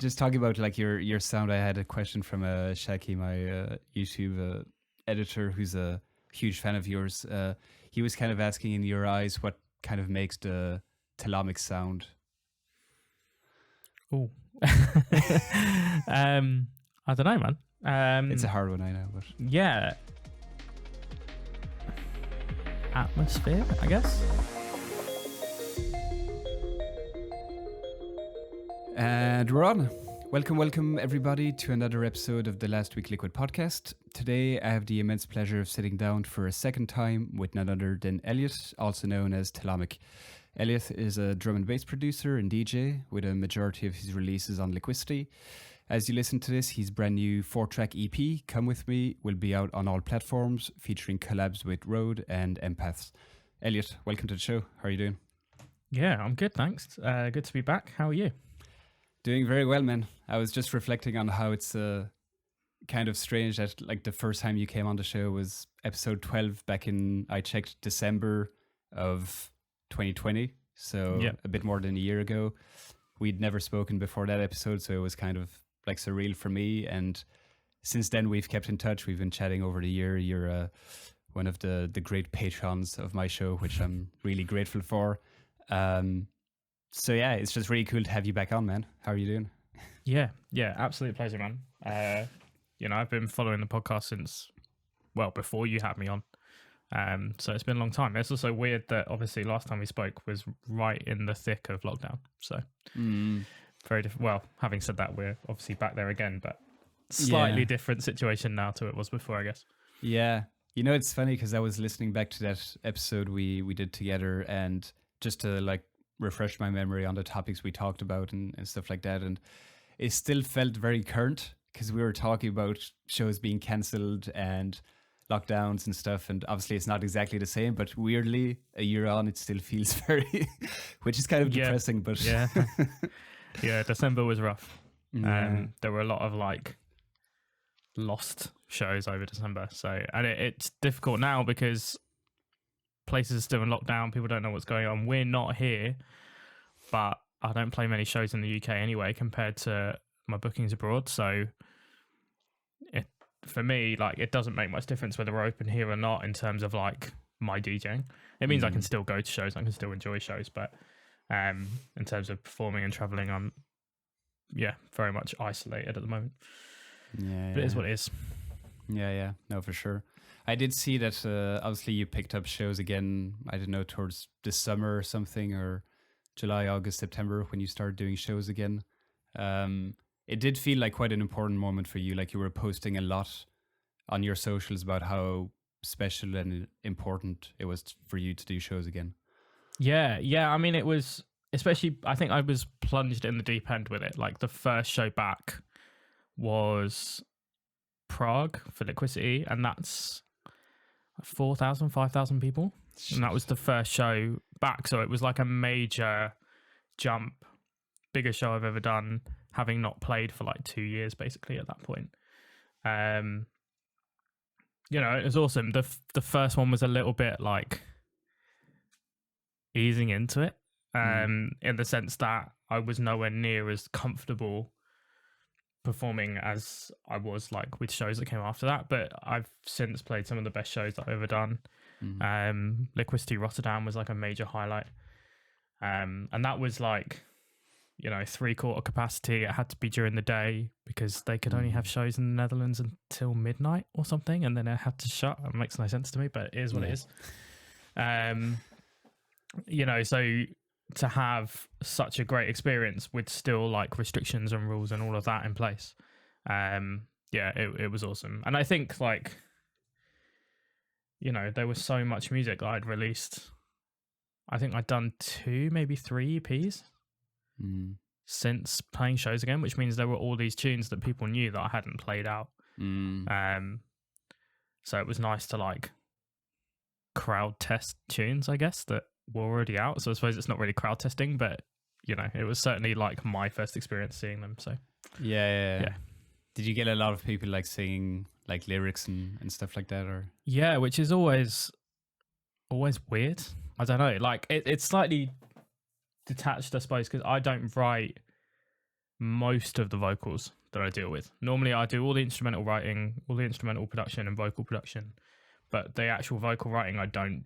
just talking about like your sound, I had a question from Shaki, my YouTube editor, who's a huge fan of yours. He was kind of asking, in your eyes, what kind of makes the Telomic sound? Oh, I don't know, man. It's a hard one, I know, but yeah, atmosphere, I guess. And we're on. Welcome everybody to another episode of the Last Week Liquid podcast. Today I have the immense pleasure of sitting down for a second time with none other than Elliot, also known as Telomic. Elliot is a drum and bass producer and DJ with a majority of his releases on Liquicity. As you listen to this, his brand new 4-track EP, Come With Me, will be out on all platforms, featuring collabs with Road and Empaths. Elliot, welcome to the show. How are you doing? Yeah, I'm good, thanks. Good to be back. How are you? Doing very well, man. I was just reflecting on how it's kind of strange that like the first time you came on the show was episode 12 back in, I checked, December of 2020. So a bit more than a year ago. We'd never spoken before that episode, so it was kind of like surreal for me. And since then we've kept in touch. We've been chatting over the year. You're one of the great patrons of my show, which I'm really grateful for. So yeah, it's just really cool to have you back on, man. How are you doing? Yeah, absolute pleasure, man. I've been following the podcast since, well, before you had me on. So it's been a long time. It's also weird that obviously last time we spoke was right in the thick of lockdown. So very different. Well, having said that, we're obviously back there again, but slightly different situation now to it was before, I guess. Yeah. You know, it's funny because I was listening back to that episode we did together, and just to like refresh my memory on the topics we talked about and stuff like that. And it still felt very current because we were talking about shows being cancelled and lockdowns and stuff. And obviously it's not exactly the same, but weirdly a year on, it still feels very, which is kind of depressing, but yeah, December was rough. There were a lot of like lost shows over December. So, and it's difficult now because places are still in lockdown. People don't know what's going on. We're not here, but I don't play many shows in the UK anyway compared to my bookings abroad. So for me, like, it doesn't make much difference whether we're open here or not in terms of like my DJing. It means I can still go to shows, I can still enjoy shows, but in terms of performing and traveling, I'm very much isolated at the moment. But it is what it is. Yeah, no, for sure. I did see that obviously you picked up shows again, I don't know, towards this summer or something, or July, August, September, when you started doing shows again. It did feel like quite an important moment for you. Like you were posting a lot on your socials about how special and important it was for you to do shows again. Yeah. I mean, it was, especially, I think I was plunged in the deep end with it. Like the first show back was Prague for Liquicity, and that's 4,000, 5,000 people. And that was the first show back. So it was like a major jump, biggest show I've ever done, having not played for like 2 years basically at that point. It was awesome. The first one was a little bit like easing into it, in the sense that I was nowhere near as comfortable performing as I was like with shows that came after that, but I've since played some of the best shows that I've ever done. Liquicity Rotterdam was like a major highlight, and that was like 3/4 capacity. It had to be during the day because they could only have shows in the Netherlands until midnight or something, and then it had to shut. It makes no sense to me, but it is what it is. So to have such a great experience with still like restrictions and rules and all of that in place, it was awesome. And I think like there was so much music that I'd released. I think I'd done 2, maybe 3 EPs since playing shows again, which means there were all these tunes that people knew that I hadn't played out. So it was nice to like crowd test tunes, I guess, that were already out. So I suppose it's not really crowd testing, but it was certainly like my first experience seeing them. So yeah. Did you get a lot of people like singing like lyrics and stuff like that, or? Yeah, which is always weird. I don't know. Like it's slightly detached, I suppose, because I don't write most of the vocals that I deal with. Normally I do all the instrumental writing, all the instrumental production and vocal production, but the actual vocal writing, I don't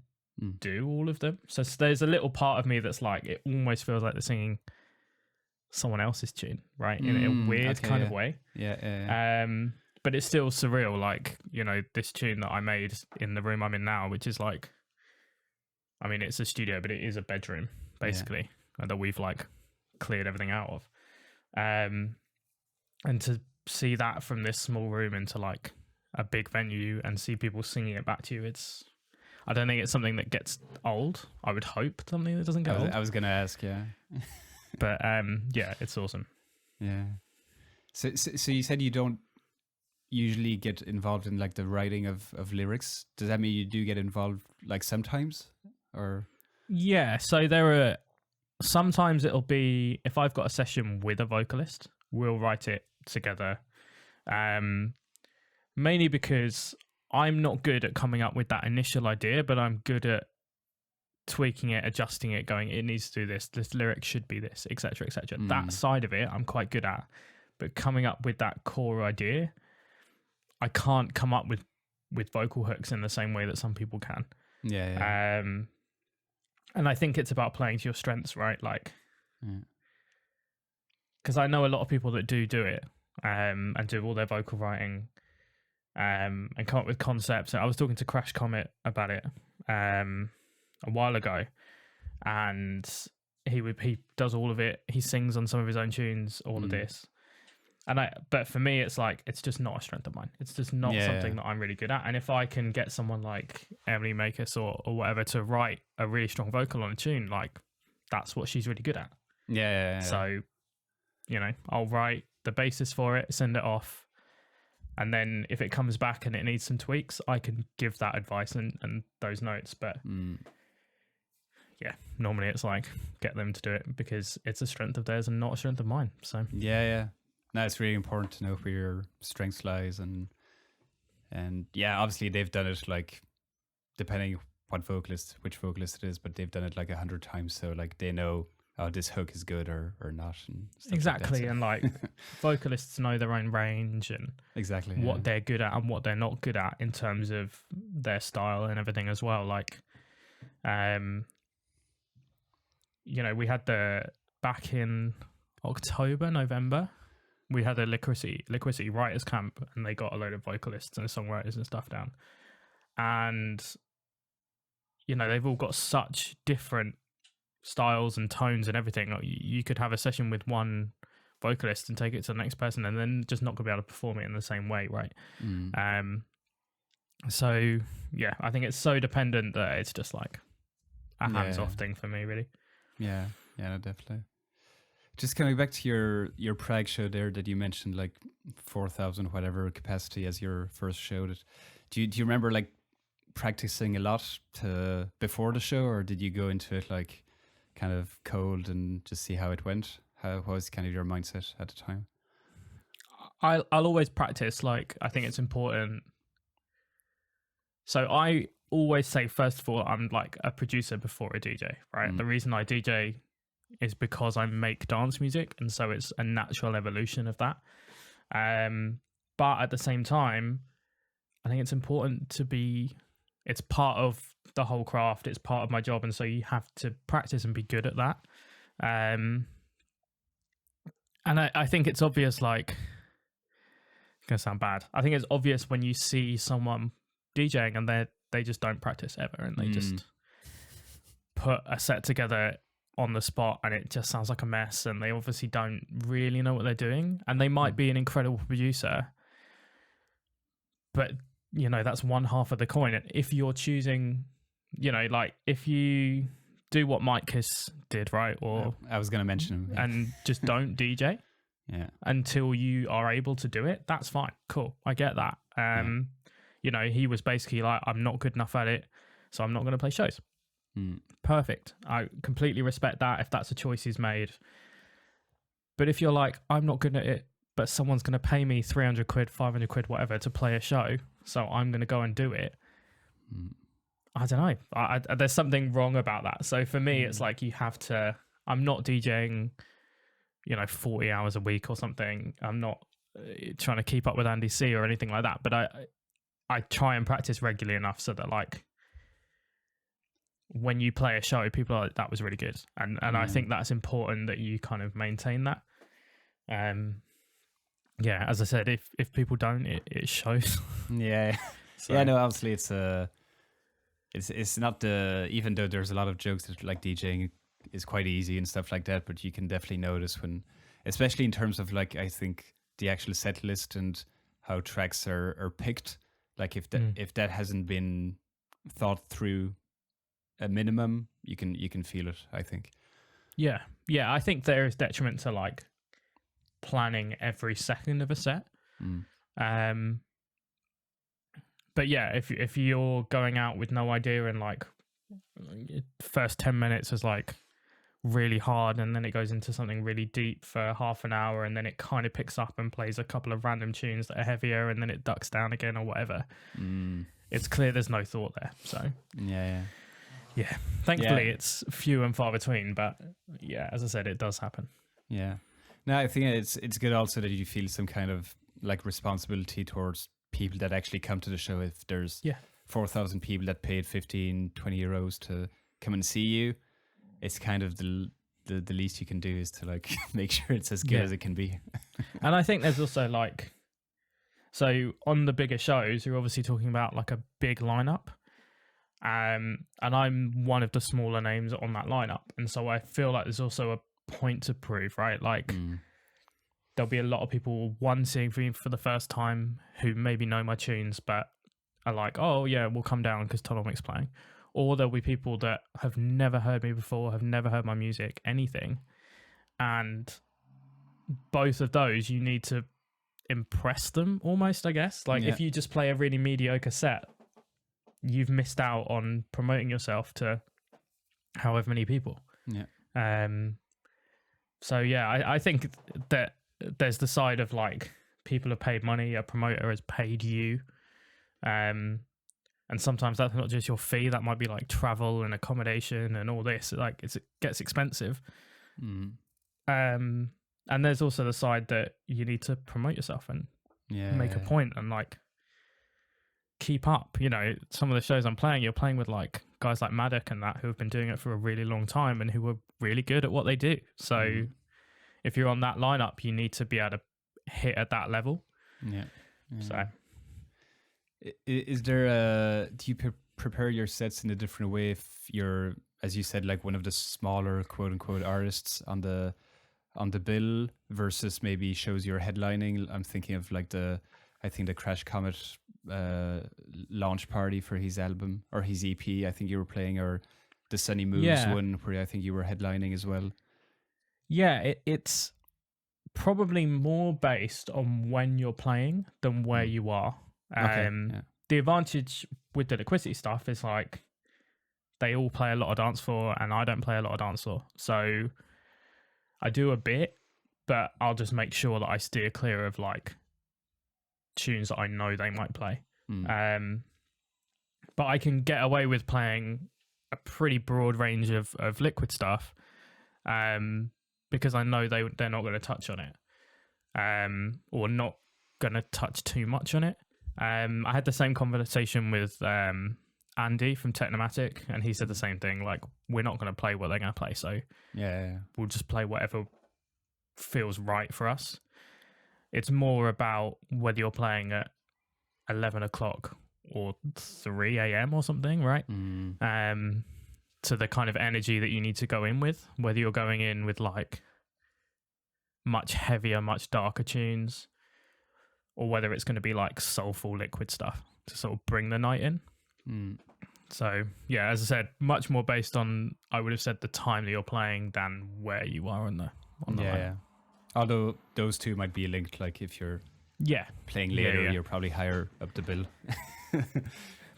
do all of them. So there's a little part of me that's like, it almost feels like they're singing someone else's tune, right? In a weird kind of way. Yeah. But it's still surreal. Like, you know, this tune that I made in the room I'm in now, which is like, I mean, it's a studio, but it is a bedroom basically that we've like cleared everything out of. And to see that from this small room into like a big venue and see people singing it back to you, I don't think it's something that gets old. I would hope something that doesn't get old. I was going to ask, yeah. But yeah, it's awesome. Yeah. So you said you don't usually get involved in like the writing of lyrics. Does that mean you do get involved like sometimes, or? Yeah. So there are sometimes it'll be if I've got a session with a vocalist, we'll write it together. Mainly because I'm not good at coming up with that initial idea, but I'm good at tweaking it, adjusting it, going, it needs to do this lyric should be this, etc., etc. That side of it I'm quite good at, but coming up with that core idea, I can't come up with vocal hooks in the same way that some people can. Yeah. And I think it's about playing to your strengths, right? Like, because I know a lot of people that do it and do all their vocal writing and come up with concepts. I was talking to Crash Comet about it a while ago, and he does all of it. He sings on some of his own tunes, all of this. But for me, it's like, it's just not a strength of mine. It's just not something that I'm really good at. And if I can get someone like Emily Makis or whatever to write a really strong vocal on a tune, like that's what she's really good at. Yeah. So, you know, I'll write the basis for it, send it off. And then if it comes back and it needs some tweaks, I can give that advice and those notes. But yeah, normally it's like, get them to do it because it's a strength of theirs and not a strength of mine. So yeah. No, it's really important to know where your strengths lies, and yeah, obviously they've done it like, depending which vocalist it is, but they've done it like 100 times, so like they know, oh, this hook is good or not, and stuff exactly. like that, so. And like vocalists know their own range and exactly what they're good at and what they're not good at in terms of their style and everything as well. Like, you know, we had back in November, we had a Liquicity writers camp, and they got a load of vocalists and songwriters and stuff down. And, you know, they've all got such different styles and tones and everything. Like, you could have a session with one vocalist and take it to the next person and then just not gonna be able to perform it in the same way, right? So yeah, I think it's so dependent that it's just like a hands-off thing for me, really. Yeah, no, definitely. Just coming back to your Prague show there that you mentioned, like 4,000 whatever capacity as your first show. Do you remember like practicing a lot before the show, or did you go into it like kind of cold and just see how it went? What was kind of your mindset at the time? I'll always practice. Like, I think it's important. So I always say, first of all, I'm like a producer before a DJ, right? The reason I DJ is because I make dance music, and so it's a natural evolution of that. But at the same time, I think it's important it's part of the whole craft, it's part of my job, and so you have to practice and be good at that. And I think it's obvious, like, it's gonna sound bad, I think it's obvious when you see someone DJing and they just don't practice ever, and they just put a set together on the spot and it just sounds like a mess, and they obviously don't really know what they're doing, and they might be an incredible producer, but you know, that's one half of the coin. And if you're choosing, you know, like if you do what Mike Kiss did, right, or I was going to mention him, and just don't DJ until you are able to do it, that's fine, cool, I get that. You know, he was basically like, I'm not good enough at it, so I'm not going to play shows. Perfect. I completely respect that if that's a choice he's made. But if you're like, I'm not good at it, but someone's going to pay me 300 quid, 500 quid, whatever, to play a show, so I'm going to go and do it. I don't know. There's something wrong about that. So for me, it's like, you have to, I'm not DJing, 40 hours a week or something. I'm not trying to keep up with Andy C or anything like that, but I try and practice regularly enough so that like when you play a show, people are like, that was really good. And I think that's important that you kind of maintain that. Yeah, as I said, if people don't, it shows. Yeah. So. Yeah, no, obviously it's not even though there's a lot of jokes that like DJing is quite easy and stuff like that, but you can definitely notice when, especially in terms of like, I think the actual set list and how tracks are picked, like if that hasn't been thought through a minimum, you can feel it, I think. Yeah, I think there is detriment to like planning every second of a set. But yeah, if you're going out with no idea and like first 10 minutes is like really hard and then it goes into something really deep for half an hour and then it kind of picks up and plays a couple of random tunes that are heavier and then it ducks down again or whatever, it's clear there's no thought there. So yeah, thankfully it's few and far between, but yeah, as I said, it does happen. Yeah, no, I think it's good also that you feel some kind of like responsibility towards people that actually come to the show. If there's 4,000 people that paid 15-20 euros to come and see you, it's kind of the least you can do is to like make sure it's as good as it can be. And I think there's also like, so on the bigger shows, you're obviously talking about like a big lineup. And I'm one of the smaller names on that lineup. And so I feel like there's also a point to prove, right? Like there'll be a lot of people seeing me for the first time who maybe know my tunes, but are like, oh yeah, we'll come down because Telomic's playing. Or there'll be people that have never heard me before, have never heard my music, anything. And both of those, you need to impress them almost, I guess. Like if you just play a really mediocre set, you've missed out on promoting yourself to however many people. So yeah, I think that there's the side of like people have paid money, a promoter has paid you, and sometimes that's not just your fee, that might be like travel and accommodation and all this, like it gets expensive. And there's also the side that you need to promote yourself and make a point and like keep up. Some of the shows I'm playing, you're playing with like guys like Maddock and that who have been doing it for a really long time and who are really good at what they do. So if you're on that lineup, you need to be able to hit at that level. So is there do you prepare your sets in a different way if you're, as you said, like one of the smaller quote unquote artists on the bill versus maybe shows you're headlining? I'm thinking of like I think the Crash Comet launch party for his album or his EP, I think you were playing, or the Sunny Moves one where I think you were headlining as well. Yeah, it's probably more based on when you're playing than where you are. The advantage with the Liquicity stuff is like they all play a lot of dance floor and I don't play a lot of dance floor. So I do a bit, but I'll just make sure that I steer clear of like tunes that I know they might play. But I can get away with playing a pretty broad range of liquid stuff because I know they're not going to touch on it or not going to touch too much on it. I had the same conversation with Andy from Technomatic, and he said the same thing, like we're not going to play what they're going to play, so we'll just play whatever feels right for us. It's more about whether you're playing at 11 o'clock or 3 a.m. or something, right? To the kind of energy that you need to go in with, whether you're going in with like much heavier, much darker tunes, or whether it's going to be like soulful liquid stuff to sort of bring the night in. So yeah, as I said, much more based on, I would have said, the time that you're playing than where you are on the line. Although those two might be linked, like if you're playing later, you're probably higher up the bill.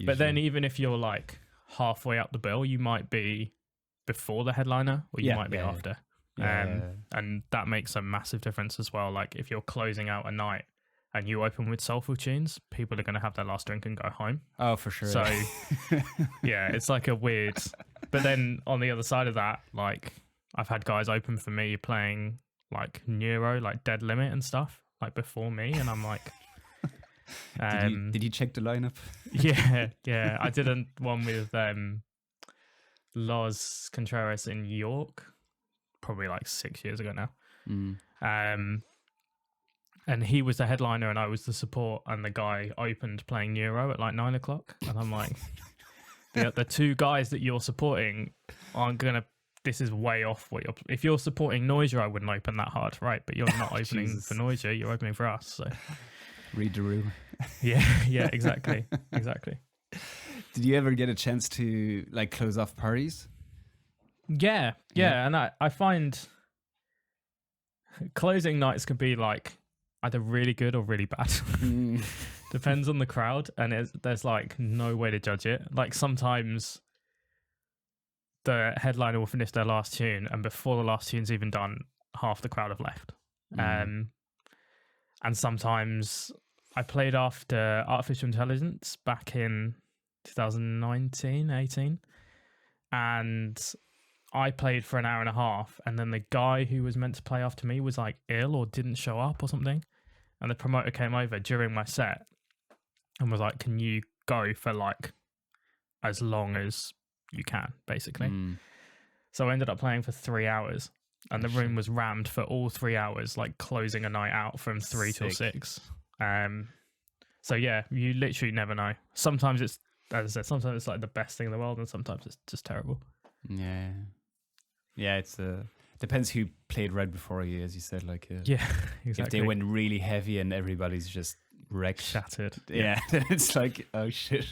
But then even if you're like halfway up the bill, you might be before the headliner or you might be after. And that makes a massive difference as well. Like if you're closing out a night and you open with soulful tunes, people are going to have their last drink and go home. Oh, for sure. So it's like a weird, but then on the other side of that, like I've had guys open for me playing like Neuro, like Dead Limit and stuff, like before me, and I'm like, Did you check the lineup? yeah. I did one with Los Contreras in York, probably like 6 years ago now. And he was the headliner and I was the support, and the guy opened playing Neuro at like 9 o'clock, and I'm like, the two guys that you're supporting aren't gonna. This is way off what you're. If you're supporting Noisia, I wouldn't open that hard, right? But you're not opening for Noisia, you're opening for us. So read the room. yeah, exactly. Did you ever get a chance to like close off parties? Yeah. And I find closing nights can be like either really good or really bad. Depends on the crowd, and there's like no way to judge it. Like sometimes the headliner will finish their last tune, and before the last tune's even done, half the crowd have left. And sometimes I played after Artificial Intelligence back in 2019, 18, and I played for an hour and a half, and then the guy who was meant to play after me was like ill or didn't show up or something, and the promoter came over during my set and was like, can you go for like as long as you can, basically. So I ended up playing for 3 hours, and the room was rammed for all 3 hours, like closing a night out from 3 till 6. So yeah, you literally never know. Sometimes it's, as I said, sometimes it's like the best thing in the world, and sometimes it's just terrible. Yeah, it's depends who played right before you, as you said. Like yeah, exactly. If they went really heavy and everybody's just wrecked, shattered, yeah, then it's like, oh shit.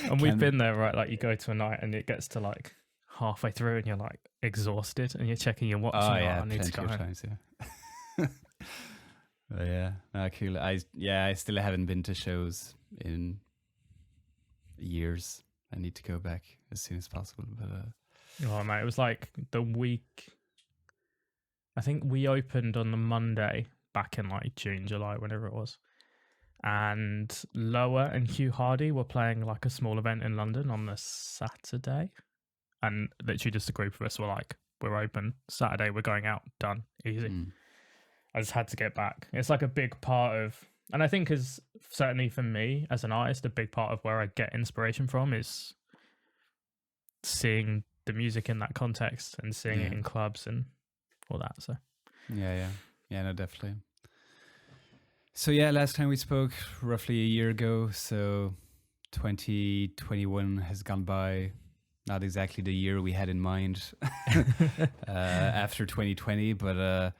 And we've been there, right? Like you go to a night and it gets to like halfway through and you're like exhausted and you're checking your watch. Oh and yeah, I need to go home. times, yeah. But yeah, cool. I still haven't been to shows in years. I need to go back as soon as possible. But oh mate, it was like the week. I think we opened on the Monday back in like June, July, whenever it was. And Lower and Hugh Hardy were playing like a small event in London on the Saturday. And literally just a group of us were like, we're open. Saturday, we're going out. Done. Easy. I just had to get back. It's like a big part of, and I think as certainly for me as an artist, a big part of where I get inspiration from is seeing the music in that context and seeing it in clubs and all that. So yeah, no, definitely. So yeah, last time we spoke roughly a year ago. So 2021 has gone by. Not exactly the year we had in mind after 2020, but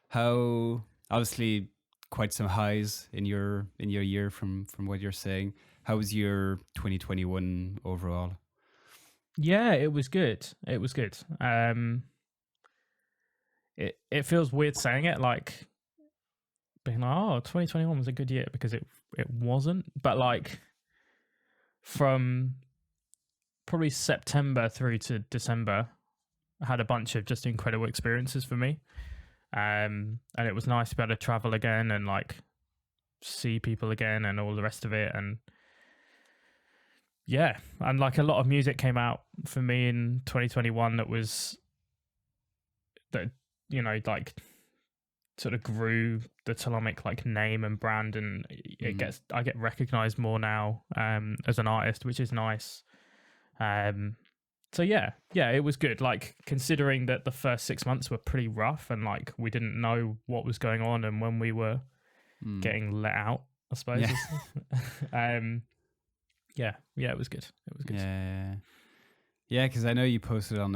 how obviously quite some highs in your year from what you're saying. How was your 2021 overall? Yeah, it was good. It feels weird saying it, like being like, oh, 2021 was a good year, because it wasn't. But like from probably September through to December, I had a bunch of just incredible experiences for me. And it was nice to be able to travel again and like see people again and all the rest of it. And yeah, and like a lot of music came out for me in 2021 that, you know, like sort of grew the Telomic like name and brand, and I get recognized more now as an artist, which is nice. So yeah, it was good. Like considering that the first 6 months were pretty rough and like we didn't know what was going on and when we were getting let out, I suppose. Yeah, it was good. It was good. Yeah, because I know you posted on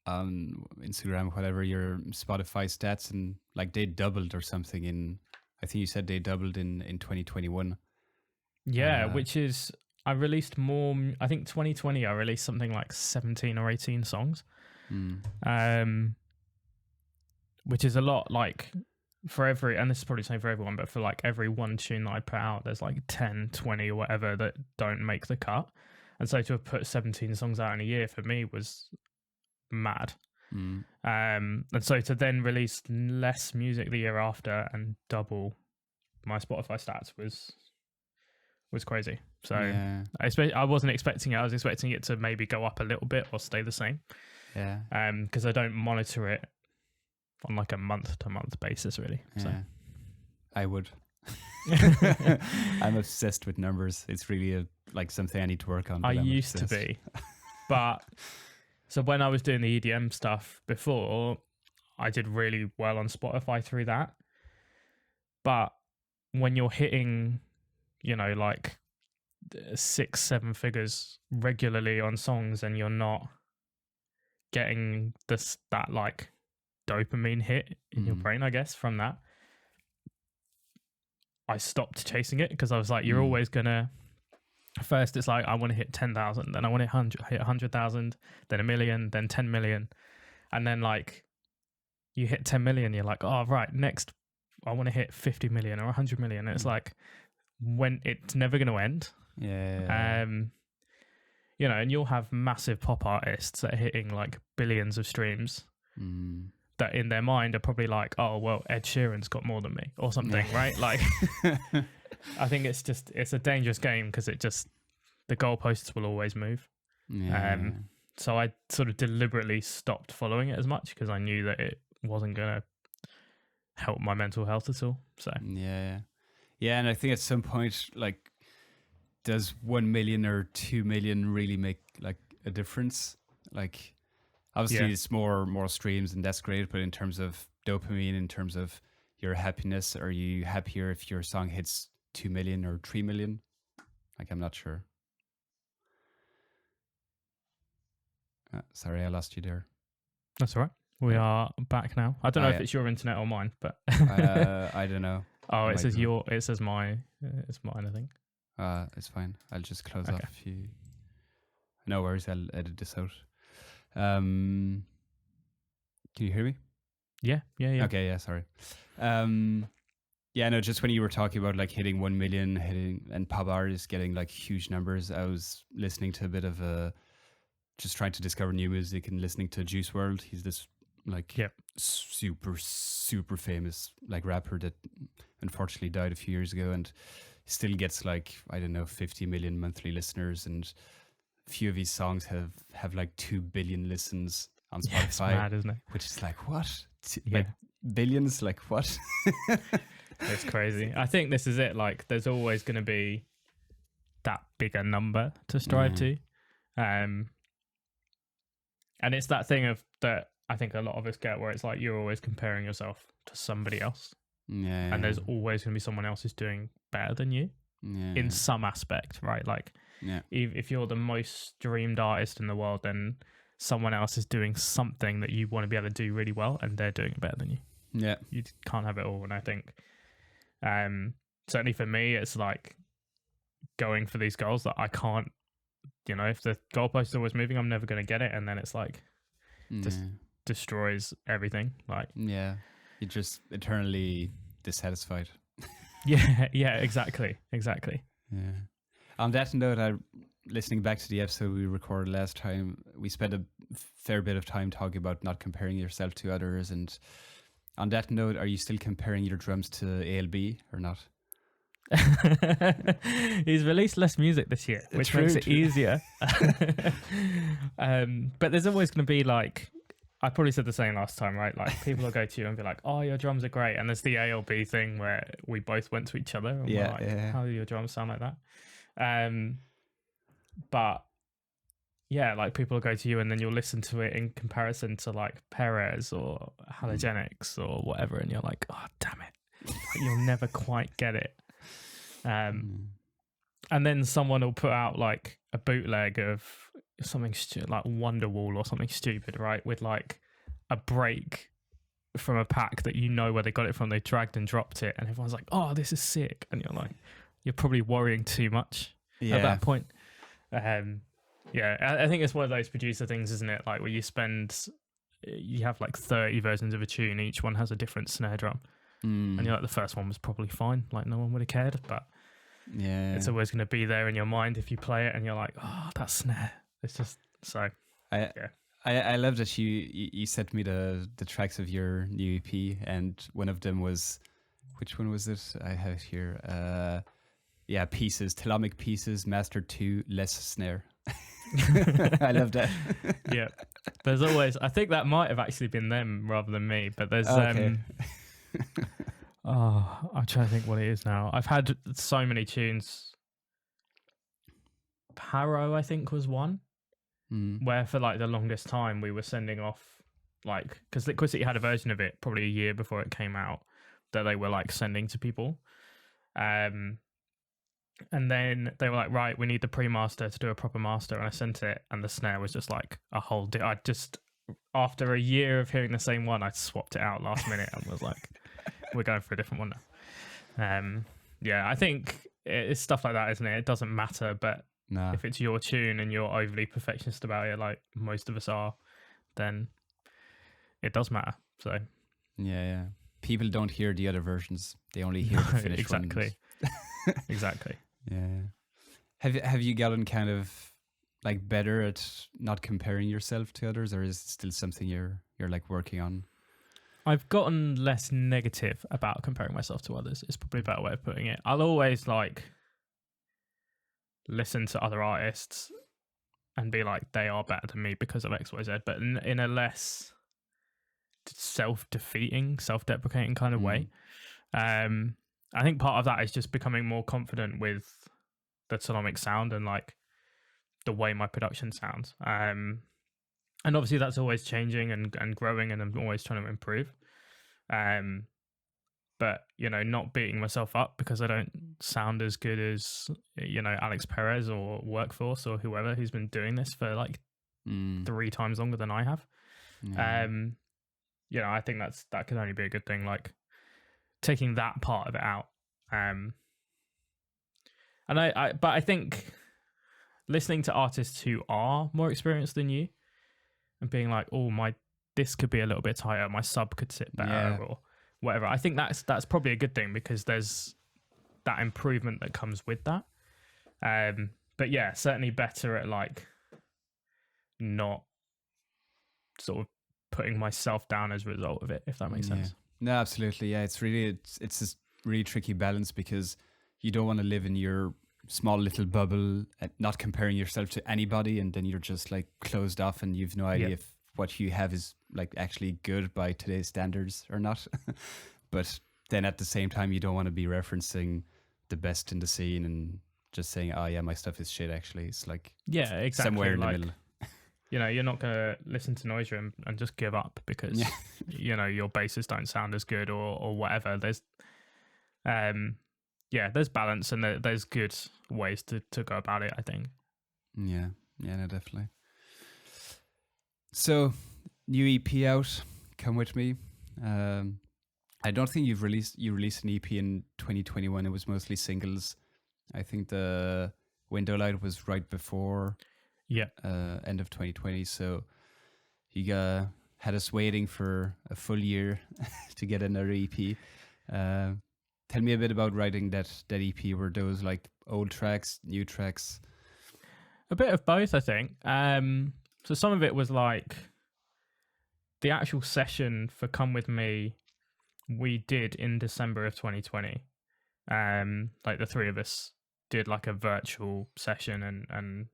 Instagram, whatever, your Spotify stats, and like they doubled or something in. I think you said they doubled in 2021. Yeah, which is. I released more, I think 2020, I released something like 17 or 18 songs, which is a lot. Like for every, and this is probably the same for everyone, but for like every one tune that I put out, there's like 10, 20 or whatever that don't make the cut. And so to have put 17 songs out in a year for me was mad. And so to then release less music the year after and double my Spotify stats was crazy. So I wasn't expecting it. I was expecting it to maybe go up a little bit or stay the same. Yeah. Because I don't monitor it on like a month-to-month basis, really. Yeah. So. I would. I'm obsessed with numbers. It's really like something I need to work on. I used to be, but so when I was doing the EDM stuff before, I did really well on Spotify through that. But when you're hitting, like 6-7 figures regularly on songs, and you're not getting that like dopamine hit in your brain, I guess, from that, I stopped chasing it, because I was like, you're always gonna. First, it's like I want to hit 10,000, then I want to hit 100,000, then 1 million, then 10 million, and then like you hit 10 million, you're like, oh right, next I want to hit 50 million or 100 million. And it's like, when it's never going to end. Yeah. And you'll have massive pop artists that are hitting like billions of streams. That in their mind are probably like, oh, well, Ed Sheeran's got more than me or something, right? Like, I think it's a dangerous game, because the goalposts will always move. Yeah. So I sort of deliberately stopped following it as much, because I knew that it wasn't going to help my mental health at all. So yeah. And I think at some point, like, does 1 million or 2 million really make like a difference? Like, obviously, it's more streams, and that's great. But in terms of dopamine, in terms of your happiness, are you happier if your song hits 2 million or 3 million? Like, I'm not sure. Sorry, I lost you there. That's all right. We are back now. I don't know if it's your internet or mine, but I don't know. Oh, it says mine. It's mine, I think. It's fine. I'll just close off a few. No worries. I'll edit this out. Can you hear me? Yeah. Okay, yeah, sorry. No, just when you were talking about like hitting 1 million, and pop artists getting like huge numbers, I was listening to a bit of just trying to discover new music and listening to Juice WRLD. He's this like super famous like rapper that unfortunately died a few years ago, and still gets like, I don't know, 50 million monthly listeners, and a few of his songs have like 2 billion listens on Spotify. It's mad, isn't it? Which is like, what? Like billions? Like, what? It's crazy. I think this is it. Like, there's always going to be that bigger number to strive to. And it's that thing of that I think a lot of us get, where it's like you're always comparing yourself to somebody else. Yeah. And there's always going to be someone else who's doing better than you in some aspect, right? Like, if you're the most streamed artist in the world, then someone else is doing something that you want to be able to do really well, and they're doing it better than you. Yeah. You can't have it all. And I think certainly for me, it's like going for these goals that I can't, if the goalpost is always moving, I'm never going to get it. And then it's like just destroys everything. Like, you're just eternally dissatisfied. yeah, exactly. Yeah. On that note, listening back to the episode we recorded last time, we spent a fair bit of time talking about not comparing yourself to others. And on that note, are you still comparing your drums to ALB or not? He's released less music this year, which makes it easier. But there's always going to be like, I probably said the same last time, right? Like, people will go to you and be like, oh, your drums are great. And there's the ALB thing where we both went to each other and we're like, how do your drums sound like that? But yeah, like, people will go to you and then you'll listen to it in comparison to like Perez or Halogenics or whatever, and you're like, oh, damn it. You'll never quite get it. And then someone will put out like a bootleg of something like Wonderwall or something stupid, right? With like a break from a pack that where they got it from, they dragged and dropped it, and everyone's like, oh, this is sick. And you're like, you're probably worrying too much at that point. I think it's one of those producer things, isn't it? Like, where you have like 30 versions of a tune, each one has a different snare drum. And you're like, the first one was probably fine, like no one would have cared, but it's always going to be there in your mind if you play it and you're like, oh, that snare. It's just so. I love that you sent me the tracks of your new EP, and one of them was, which one was it? I have it here. Pieces, Telomic Pieces, Master 2, less snare. I love that. There's always, I think that might have actually been them rather than me, but there's Okay. oh, I'm trying to think what it is now. I've had so many tunes. Paro, I think, was one where for like the longest time we were sending off, like, because Liquicity had a version of it probably a year before it came out that they were like sending to people. And then they were like, right, we need the pre-master to do a proper master. And I sent it, and the snare was just like a whole... I just, after a year of hearing the same one, I swapped it out last minute and was like, we're going for a different one now. Yeah, I think it's stuff like that, isn't it? It doesn't matter, but No. if it's your tune and you're overly perfectionist about it, like most of us are, then it does matter. So Yeah. People don't hear the other versions; they only hear the finished exactly. ones. Exactly. Yeah. Have you gotten kind of like better at not comparing yourself to others, or is it still something you're like working on? I've gotten less negative about comparing myself to others. It's probably a better way of putting it. I'll always like listen to other artists and be like, they are better than me because of X, Y, Z, but in a less self-defeating, self-deprecating kind of way. I think part of that is just becoming more confident with the Telomic sound and like the way my production sounds. And obviously that's always changing and growing, and I'm always trying to improve. But, you know, not beating myself up because I don't sound as good as, you know, Alex Perez or Workforce or whoever who's been doing this for like 3 times longer than I have. You know, I think that can only be a good thing, like taking that part of it out. But I think listening to artists who are more experienced than you and being like, oh, this could be a little bit tighter, my sub could sit better or whatever. I think that's probably a good thing because there's that improvement that comes with that. But yeah, certainly better at like not sort of putting myself down as a result of it, if that makes sense. No, absolutely. Yeah, it's this really tricky balance because you don't want to live in your small little bubble and not comparing yourself to anybody, and then you're just like closed off and you've no idea if what you have is like actually good by today's standards or not. But then at the same time, you don't want to be referencing the best in the scene and just saying, oh yeah, my stuff is shit. Actually, it's like exactly somewhere in like, the middle. You know, you're not going to listen to Noise Room and just give up because, you know, your basses don't sound as good or whatever. There's, there's balance and there's good ways to go about it, I think. Yeah, no, definitely. So, new EP out, Come With Me. I don't think you released an EP in 2021. It was mostly singles. I think the Window Light was right before end of 2020. So you had us waiting for a full year to get another EP. Tell me a bit about writing that EP. Were those like old tracks, new tracks? A bit of both, I think. So some of it was like the actual session for Come With Me we did in December of 2020. Like the three of us did like a virtual session and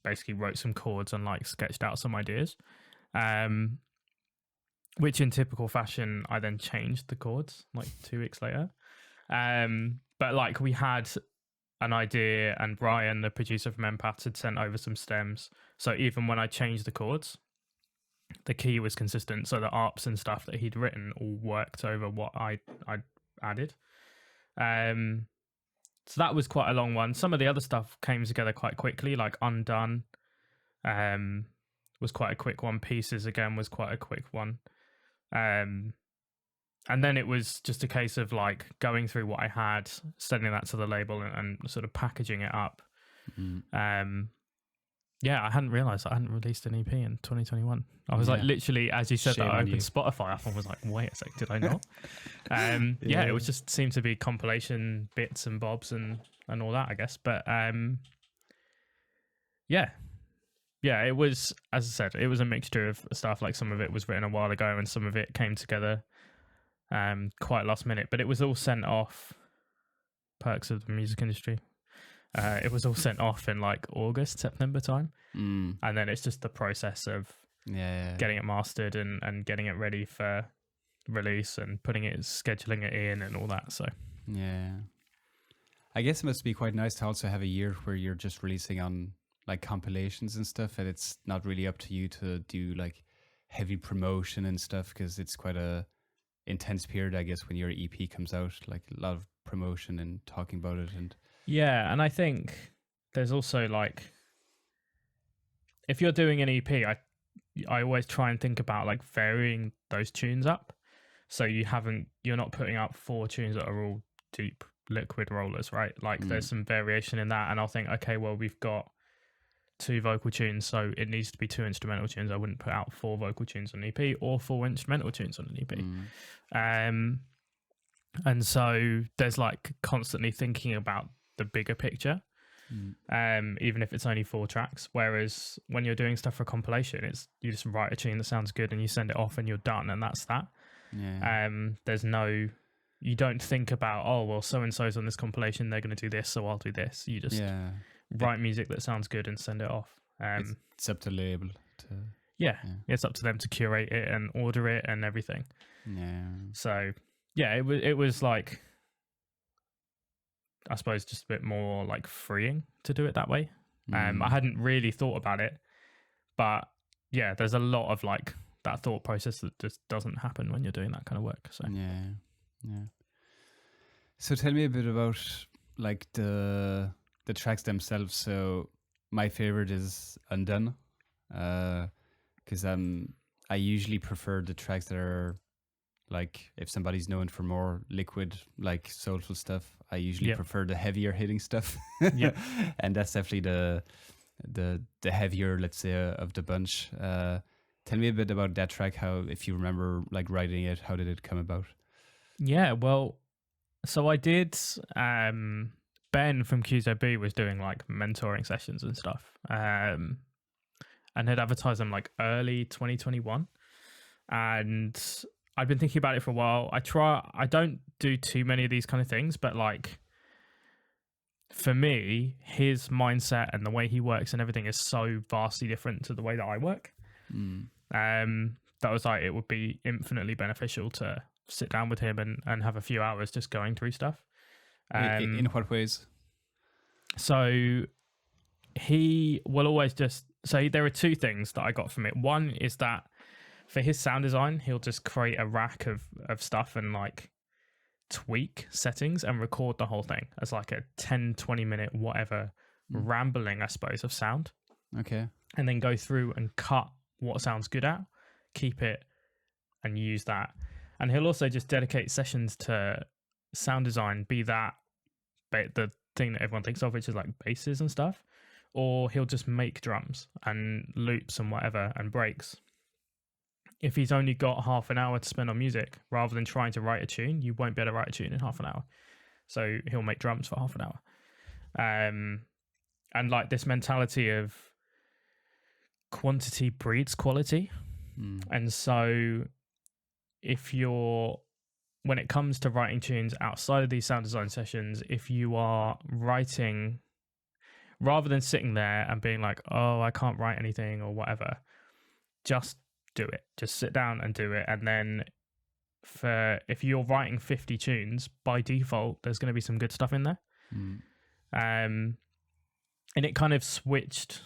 basically wrote some chords and like sketched out some ideas. Which in typical fashion, I then changed the chords like 2 weeks later. But like we had an idea and Brian, the producer from Empaths, had sent over some stems. So even when I changed the chords, the key was consistent. So the arps and stuff that he'd written all worked over what I added. So that was quite a long one. Some of the other stuff came together quite quickly, like Undone was quite a quick one. Pieces, again, was quite a quick one. And then it was just a case of like going through what I had, sending that to the label and sort of packaging it up. I hadn't realised I hadn't released an EP in 2021. I was like, literally, as you said, Shame that I on opened you. Spotify up and was like, wait a sec, did I not? It was just seemed to be compilation bits and bobs and all that, I guess. But it was, as I said, it was a mixture of stuff. Like some of it was written a while ago and some of it came together quite last minute. But it was all sent off. Perks of the music industry. It was all sent off in like August, September time. Mm. And then it's just the process of getting it mastered and getting it ready for release and scheduling it in and all that. So yeah, I guess it must be quite nice to also have a year where you're just releasing on like compilations and stuff, and it's not really up to you to do like heavy promotion and stuff, because it's quite a intense period, I guess, when your EP comes out, like a lot of promotion and talking about it. And yeah, and I think there's also like, if you're doing an EP, I always try and think about like varying those tunes up, so you're not putting out 4 tunes that are all deep liquid rollers, right? Like there's some variation in that, and I'll think, okay, well, we've got 2 vocal tunes, so it needs to be 2 instrumental tunes. I wouldn't put out 4 vocal tunes on an EP or 4 instrumental tunes on an EP. And so there's like constantly thinking about the bigger picture, even if it's only 4 tracks. Whereas when you're doing stuff for a compilation, it's you just write a tune that sounds good and you send it off and you're done, and that's that. You don't think about, oh well, so and so's on this compilation, they're going to do this, so I'll do this. You just write music that sounds good and send it off. It's up to the label to it's up to them to curate it and order it and everything. So yeah, it was like, I suppose, just a bit more like freeing to do it that way. I hadn't really thought about it, but yeah, there's a lot of like that thought process that just doesn't happen when you're doing that kind of work. So So tell me a bit about like the tracks themselves. So my favorite is Undone, because I usually prefer the tracks that are like, if somebody's known for more liquid, like soulful stuff, I usually prefer the heavier hitting stuff. And that's definitely the heavier, let's say, of the bunch. Tell me a bit about that track. How, if you remember like writing it, how did it come about? Yeah, well, so I did. Ben from QZB was doing like mentoring sessions and stuff, and had advertised them like early 2021, and I've been thinking about it for a while. I don't do too many of these kind of things, but like for me, his mindset and the way he works and everything is so vastly different to the way that I work. That was like, it would be infinitely beneficial to sit down with him and have a few hours just going through stuff. In what ways? So he will always just say, there are 2 things that I got from it. One is that for his sound design, he'll just create a rack of stuff and like tweak settings and record the whole thing as like a 10-20 minute whatever rambling, I suppose, of sound. Okay. And then go through and cut what sounds good at, keep it, and use that. And he'll also just dedicate sessions to sound design, be that the thing that everyone thinks of, which is like basses and stuff, or he'll just make drums and loops and whatever and breaks. If he's only got half an hour to spend on music, rather than trying to write a tune, you won't be able to write a tune in half an hour. So he'll make drums for half an hour. And like this mentality of quantity breeds quality. And so when it comes to writing tunes outside of these sound design sessions, if you are writing, rather than sitting there and being like, oh, I can't write anything or whatever, just do it. Just sit down and do it. And then if you're writing 50 tunes, by default, there's going to be some good stuff in there. And it kind of switched.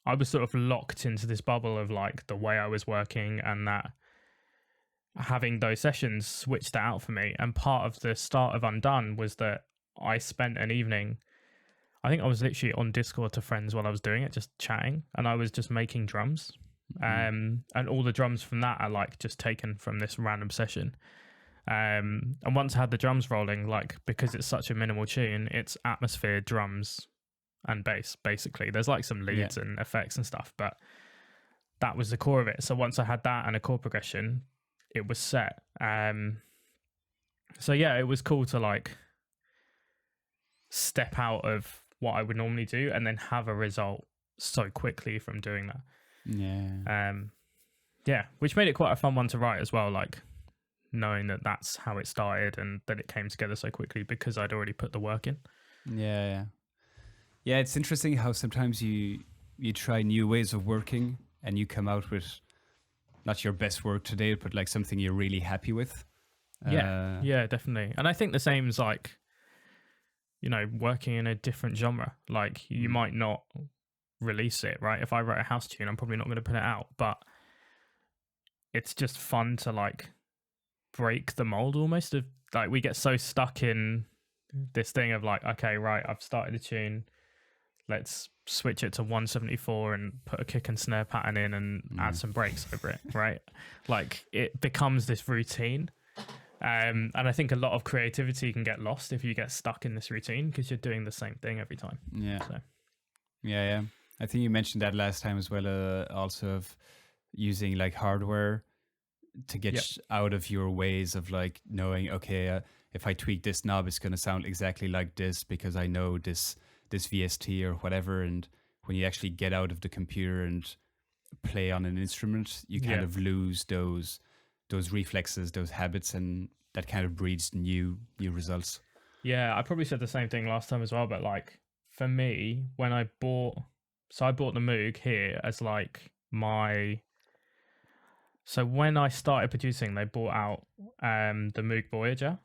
I was sort of locked into this bubble of like the way I was working, and that having those sessions switched that out for me. And part of the start of Undone was that I spent an evening, I think I was literally on Discord to friends while I was doing it, just chatting, and I was just making drums. And all the drums from that are like just taken from this random session. And once I had the drums rolling, like, because it's such a minimal tune, it's atmosphere, drums, and bass, basically. There's like some leads and effects and stuff, but that was the core of it. So once I had that and a chord progression, it was set. So yeah, it was cool to like step out of what I would normally do and then have a result so quickly from doing that. Which made it quite a fun one to write as well, like knowing that that's how it started and that it came together so quickly because I'd already put the work in. Yeah, it's interesting how sometimes you try new ways of working and you come out with not your best work to date, but like something you're really happy with. Yeah, definitely. And I think the same is like, working in a different genre. Like you might not release it, right? If I write a house tune, I'm probably not going to put it out, but it's just fun to like break the mold almost of like, we get so stuck in this thing of like, okay, right, I've started a tune, let's switch it to 174 and put a kick and snare pattern in and add some breaks over it, right? Like it becomes this routine. And I think a lot of creativity can get lost if you get stuck in this routine because you're doing the same thing every time. Yeah. So. Yeah. I think you mentioned that last time as well, also of using like hardware to get out of your ways of like knowing, okay, if I tweak this knob, it's going to sound exactly like this because I know this VST or whatever. And when you actually get out of the computer and play on an instrument, you kind of lose those reflexes, those habits, and that kind of breeds new results. Yeah, I probably said the same thing last time as well, but like for me, when I bought the Moog here as like so when I started producing, they bought out the Moog Voyager,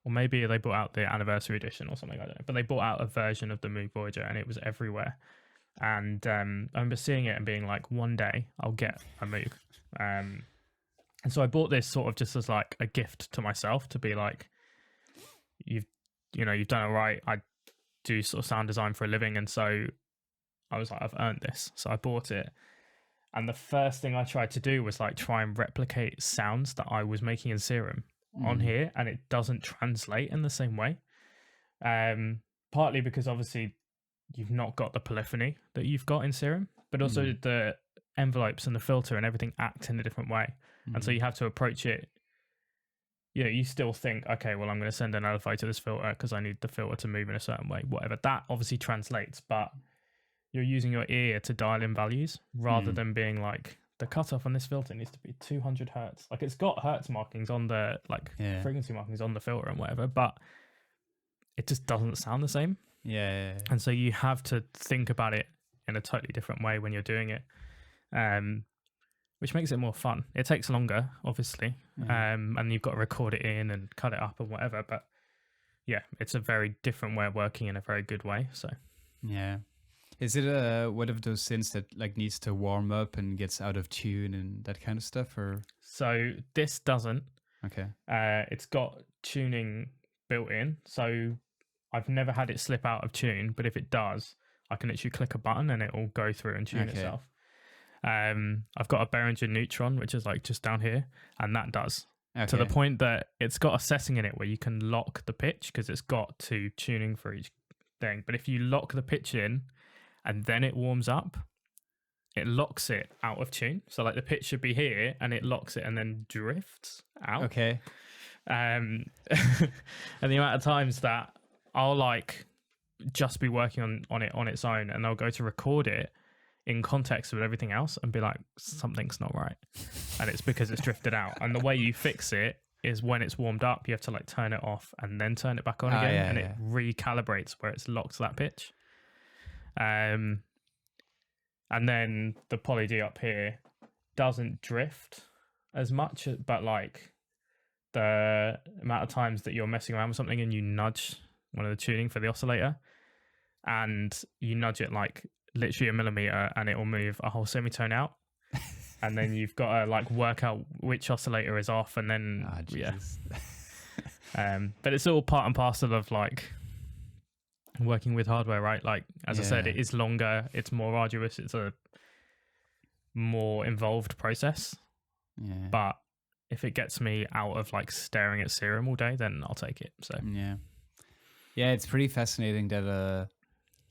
or maybe they bought out the anniversary edition or something, I don't know, but they bought out a version of the Moog Voyager and it was everywhere. And I remember seeing it and being like, one day I'll get a Moog. And so I bought this sort of just as like a gift to myself to be like, you've done it right. I do sort of sound design for a living. And so I was like, I've earned this. So I bought it. And the first thing I tried to do was like try and replicate sounds that I was making in Serum on here. And it doesn't translate in the same way. Partly because obviously you've not got the polyphony that you've got in Serum, but also the envelopes and the filter and everything act in a different way. And so you have to approach it. You still think, okay, well, I'm going to send an LFO to this filter because I need the filter to move in a certain way, whatever. That obviously translates, but you're using your ear to dial in values rather than being like, the cutoff on this filter needs to be 200 hertz. Like it's got hertz markings on the frequency markings on the filter and whatever, but it just doesn't sound the same. Yeah. And so you have to think about it in a totally different way when you're doing it. Which makes it more fun. It takes longer, obviously, and you've got to record it in and cut it up and whatever. But yeah, it's a very different way of working in a very good way. So yeah, is it one of those synths that like needs to warm up and gets out of tune and that kind of stuff? Or so this doesn't. Okay. It's got tuning built in, so I've never had it slip out of tune. But if it does, I can literally click a button and it will go through and tune itself. I've got a Behringer Neutron, which is like just down here, and that does to the point that it's got a setting in it where you can lock the pitch because it's got two tuning for each thing. But if you lock the pitch in and then it warms up, it locks it out of tune. So like the pitch should be here and it locks it and then drifts out. Okay. And the amount of times that I'll like just be working on it on its own and I'll go to record it in context with everything else and be like, something's not right. And it's because it's drifted out. And the way you fix it is when it's warmed up, you have to like turn it off and then turn it back on again. It recalibrates where it's locked to that pitch. And then the Poly D up here doesn't drift as much, but like the amount of times that you're messing around with something and you nudge one of the tuning for the oscillator and you nudge it like literally a millimeter and it will move a whole semitone out. And then you've got to like work out which oscillator is off and then but it's all part and parcel of like working with hardware, right? Like as I said, it is longer, it's more arduous, it's a more involved process. But if it gets me out of like staring at Serum all day, then I'll take it. So yeah, it's pretty fascinating that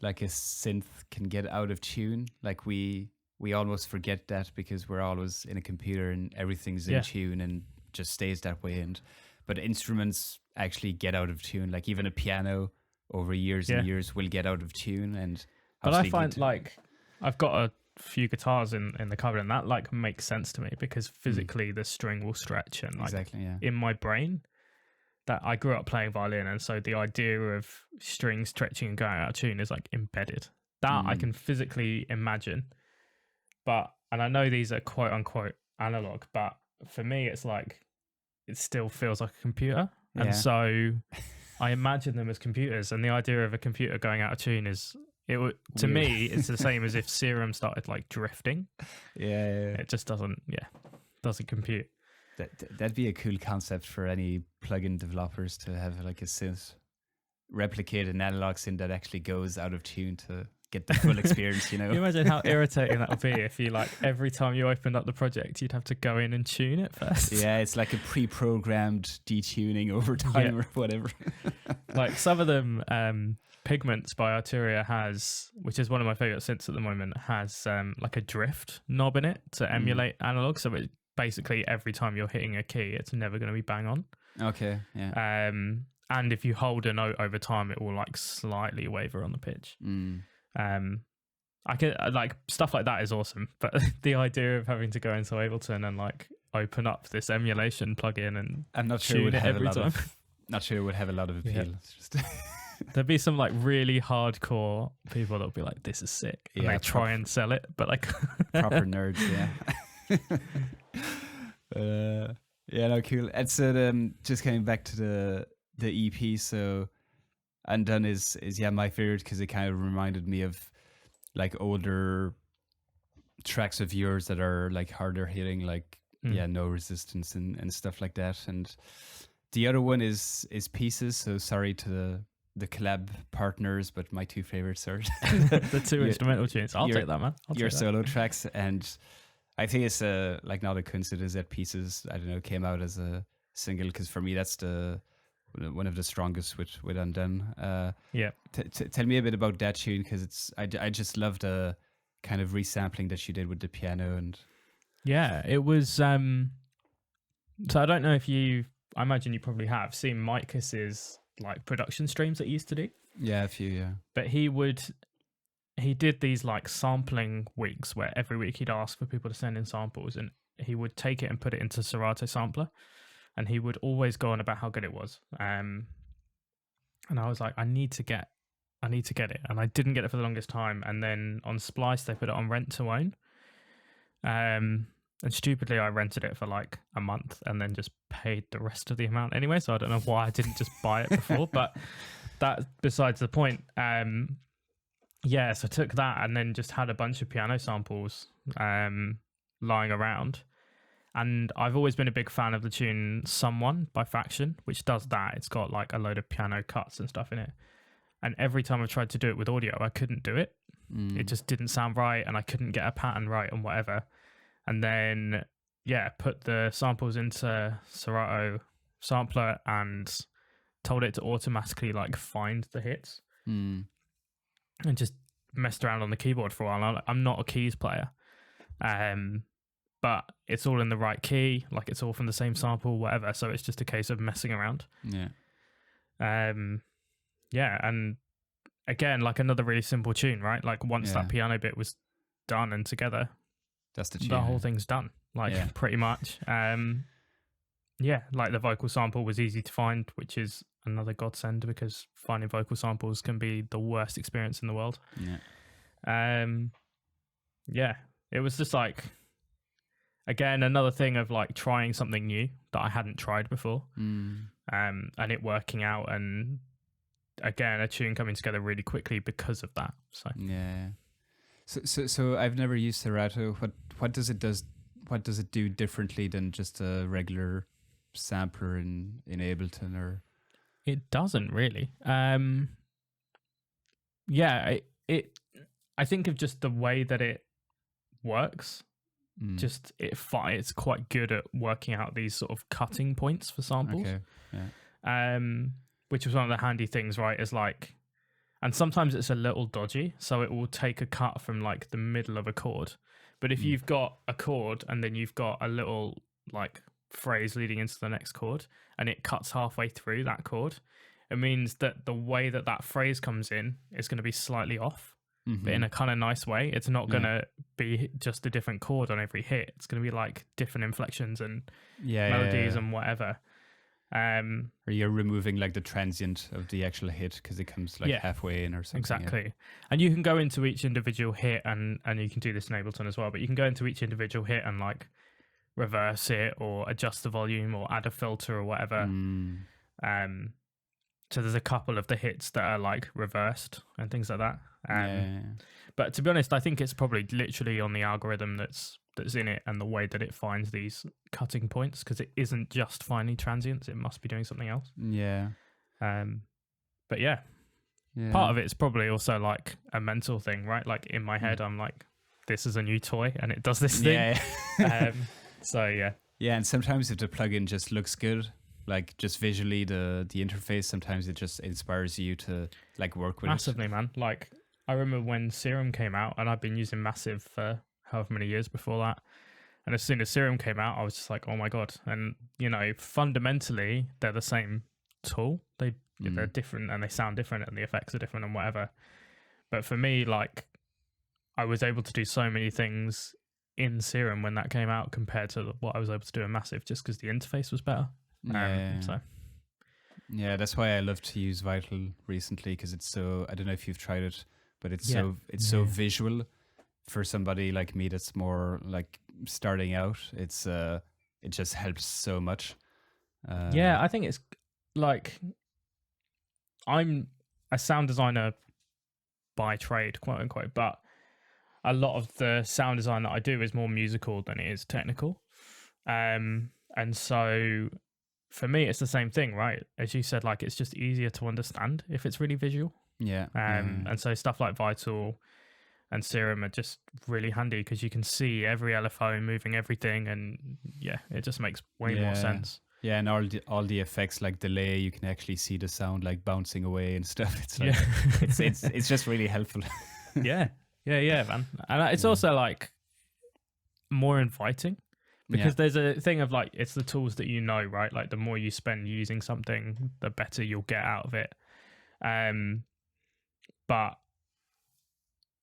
like a synth can get out of tune. Like we almost forget that because we're always in a computer and everything's in tune and just stays that way. But instruments actually get out of tune. Like even a piano over years and years will get out of tune. But I find like I've got a few guitars in the cupboard and that like makes sense to me because physically the string will stretch and like in my brain that I grew up playing violin, and so the idea of strings stretching and going out of tune is like embedded. That I can physically imagine, and I know these are quote unquote analog, but for me it's like it still feels like a computer, and so I imagine them as computers, and the idea of a computer going out of tune is to me it's the same as if Serum started like drifting. It just doesn't compute. That'd be a cool concept for any plugin developers to have like a synth replicate an analog synth that actually goes out of tune to get the full experience, you know. Can you imagine how irritating that would be if you like every time you opened up the project you'd have to go in and tune it first? Yeah, it's like a pre-programmed detuning over time or whatever. Like some of them, Pigments by Arturia has, which is one of my favorite synths at the moment, has like a drift knob in it to emulate analog. So it basically every time you're hitting a key, it's never going to be bang on. Okay, yeah. And if you hold a note over time, it will like slightly waver on the pitch. I can like stuff like that is awesome, but the idea of having to go into Ableton and like open up this emulation plugin and I'm not sure it would have every time. Not sure it would have a lot of appeal. Yeah. It's just There'd be some like really hardcore people that'll be like, "This is sick," and they try and sell it, but like proper nerds, no, cool. And so just coming back to the EP, so Undone is my favorite because it kind of reminded me of like older tracks of yours that are like harder hitting, like No Resistance and stuff like that. And the other one is Pieces. So sorry to the collab partners, but my two favorites are the two instrumental tunes. I'll take that, man. Your solo tracks. And I think it's like not a coincidence that Pieces, I don't know, came out as a single, because for me that's one of the strongest with Undone. Tell me a bit about that tune, because I just love the kind of resampling that you did with the piano. And it was so I don't know if I imagine you probably have seen Micah's like production streams that he used to do. A few, but he did these like sampling weeks where every week he'd ask for people to send in samples, and he would take it and put it into Serato Sampler, and he would always go on about how good it was. And I was like, I need to get it, and I didn't get it for the longest time. And then on Splice they put it on rent to own. And stupidly I rented it for like a month and then just paid the rest of the amount anyway. So I don't know why I didn't just buy it before, but that's besides the point. So I took that and then just had a bunch of piano samples lying around. And I've always been a big fan of the tune Someone by Faction, which does that. It's got like a load of piano cuts and stuff in it. And every time I've tried to do it with audio, I couldn't do it. It just didn't sound right, and I couldn't get a pattern right and whatever. And then, put the samples into Serato Sampler and told it to automatically like find the hits and just messed around on the keyboard for a while. I'm not a keys player, but it's all in the right key, like it's all from the same sample, whatever. So it's just a case of messing around. And again, like another really simple tune, right? Like once that piano bit was done and together, that's the tune. The whole thing's done, like pretty much. Like the vocal sample was easy to find, which is another godsend, because finding vocal samples can be the worst experience in the world. It was just like, again, another thing of like trying something new that I hadn't tried before, and it working out, and again, a tune coming together really quickly because of that. So I've never used Serato. What does it do differently than just a regular sampler in Ableton? Or it doesn't really. I think of just the way that it works. Just it's quite good at working out these sort of cutting points for samples. Which was one of the handy things, right? Is like, and sometimes it's a little dodgy, so it will take a cut from like the middle of a chord. But if you've got a chord and then you've got a little like phrase leading into the next chord, and it cuts halfway through that chord, it means that the way that that phrase comes in is going to be slightly off, but in a kind of nice way. It's not going to be just a different chord on every hit. It's going to be like different inflections and melodies and whatever. Or you're removing like the transient of the actual hit because it comes like halfway in or something. Exactly. And you can go into each individual hit and you can do this in Ableton as well, but you can go into each individual hit and like reverse it or adjust the volume or add a filter or whatever. So there's a couple of the hits that are like reversed and things like that. But to be honest, I think it's probably literally on the algorithm that's in it and the way that it finds these cutting points, because it isn't just finding transients, it must be doing something else. But part of it's probably also like a mental thing, right? Like in my head I'm like, this is a new toy and it does this thing. And sometimes if the plugin just looks good, like just visually the interface, sometimes it just inspires you to like work with massively, man. Like I remember when Serum came out, and I've been using Massive for however many years before that, and as soon as Serum came out I was just like, oh my god. And you know, fundamentally they're the same tool, they're different and they sound different and the effects are different and whatever, but for me, like, I was able to do so many things in Serum when that came out compared to what I was able to do in Massive, just because the interface was better. That's why I love to use Vital recently, because it's so, I don't know if you've tried it, but it's so visual for somebody like me that's more like starting out. It's it just helps so much. I think it's like, I'm a sound designer by trade, quote unquote, but a lot of the sound design that I do is more musical than it is technical. And so for me, it's the same thing, right? As you said, like, it's just easier to understand if it's really visual. And so stuff like Vital and Serum are just really handy because you can see every LFO moving everything, and it just makes way more sense. And all the effects like delay, you can actually see the sound like bouncing away and stuff. It's like it's just really helpful. man. And it's also like more inviting. Because there's a thing of like, it's the tools that you know, right? Like the more you spend using something, the better you'll get out of it. But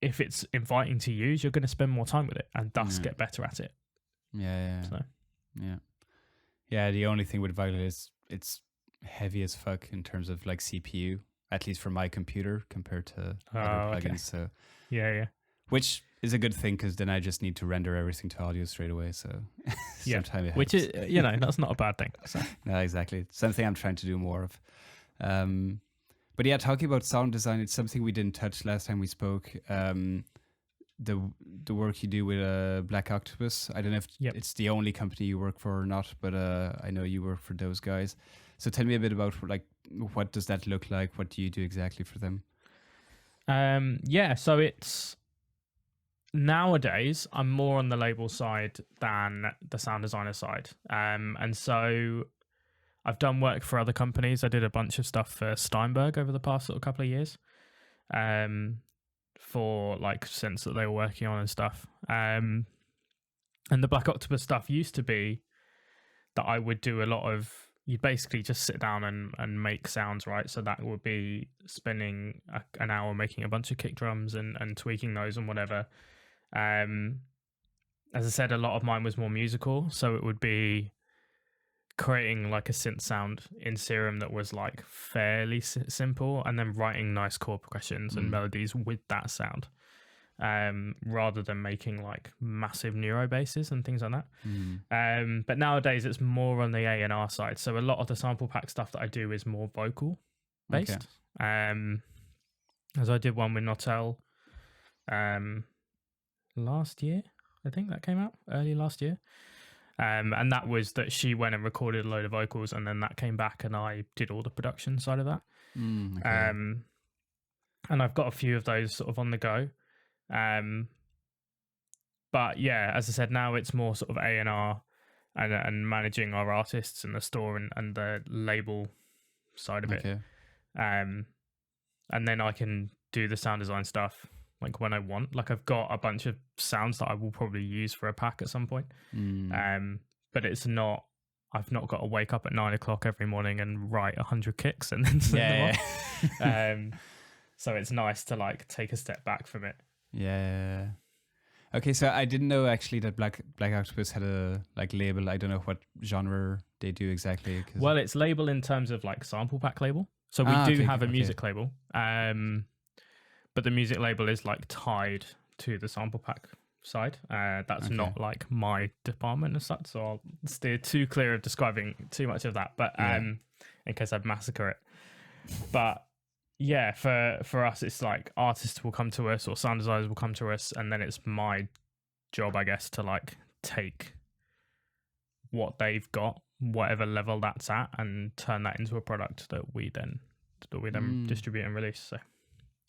if it's inviting to use, you're going to spend more time with it and thus get better at it. The only thing with Vital is it's heavy as fuck in terms of like CPU, at least for my computer compared to other plugins. So which is a good thing, because then I just need to render everything to audio straight away. So sometimes it which is, you know, that's not a bad thing. So. No, exactly. It's something I'm trying to do more of. But yeah, talking about sound design, it's something we didn't touch last time we spoke. The work you do with Black Octopus. I don't know if it's the only company you work for or not, but I know you work for those guys. So tell me a bit about like, what does that look like? What do you do exactly for them? So it's, nowadays I'm more on the label side than the sound designer side. And so I've done work for other companies. I did a bunch of stuff for Steinberg over the past sort of couple of years, for like synths that they were working on and stuff. And the Black Octopus stuff used to be that I would do a lot of, you'd basically just sit down and make sounds, right? So that would be spending an hour making a bunch of kick drums and tweaking those and whatever. As I said, a lot of mine was more musical, so it would be creating like a synth sound in Serum that was like fairly simple, and then writing nice chord progressions and melodies with that sound, rather than making like massive neuro basses and things like that. But nowadays it's more on the A&R side, so a lot of the sample pack stuff that I do is more vocal based. As I did one with Notel last year, I think that came out early last year, and that was that she went and recorded a load of vocals, and then that came back and I did all the production side of that. And I've got a few of those sort of on the go, but as I said, now it's more sort of A&R and managing our artists and the store and the label side of it. And then I can do the sound design stuff like when I want. Like I've got a bunch of sounds that I will probably use for a pack at some point. But it's not, I've not got to wake up at 9 o'clock every morning and write 100 kicks and then send them off. So it's nice to like take a step back from it. Okay, so I didn't know actually that Black Octopus had a like label. I don't know what genre they do exactly? Well, it's label in terms of like sample pack label. So we do have a music label, but the music label is like tied to the sample pack side. That's not like my department as such, so I'll steer too clear of describing too much of that. But in case I'd massacre it. But yeah, for us, it's like artists will come to us or sound designers will come to us, and then it's my job, I guess, to like take what they've got, whatever level that's at, and turn that into a product that we then distribute and release. So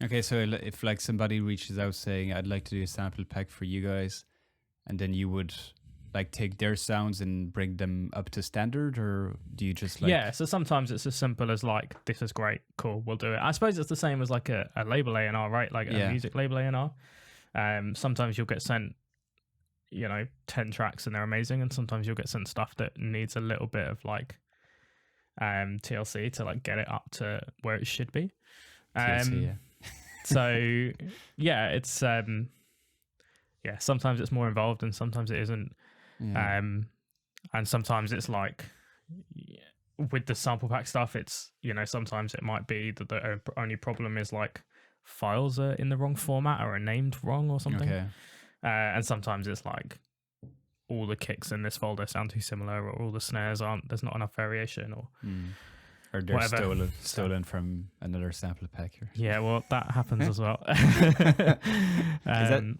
okay, so if like somebody reaches out saying, I'd like to do a sample pack for you guys, and then you would like take their sounds and bring them up to standard, or do you just like... Yeah, so sometimes it's as simple as like, this is great, cool, we'll do it. I suppose it's the same as like a label A&R, right? Like a music label A&R. Sometimes you'll get sent, 10 tracks and they're amazing, and sometimes you'll get sent stuff that needs a little bit of like TLC to like get it up to where it should be. TLC, yeah. So yeah, it's sometimes it's more involved and sometimes it isn't. And sometimes it's like with the sample pack stuff, it's sometimes it might be that the only problem is like files are in the wrong format or are named wrong or something. Okay. And sometimes it's like all the kicks in this folder sound too similar, or all the snares there's not enough variation, or they're whatever. stolen from another sample pack. Yeah, well, that happens as well.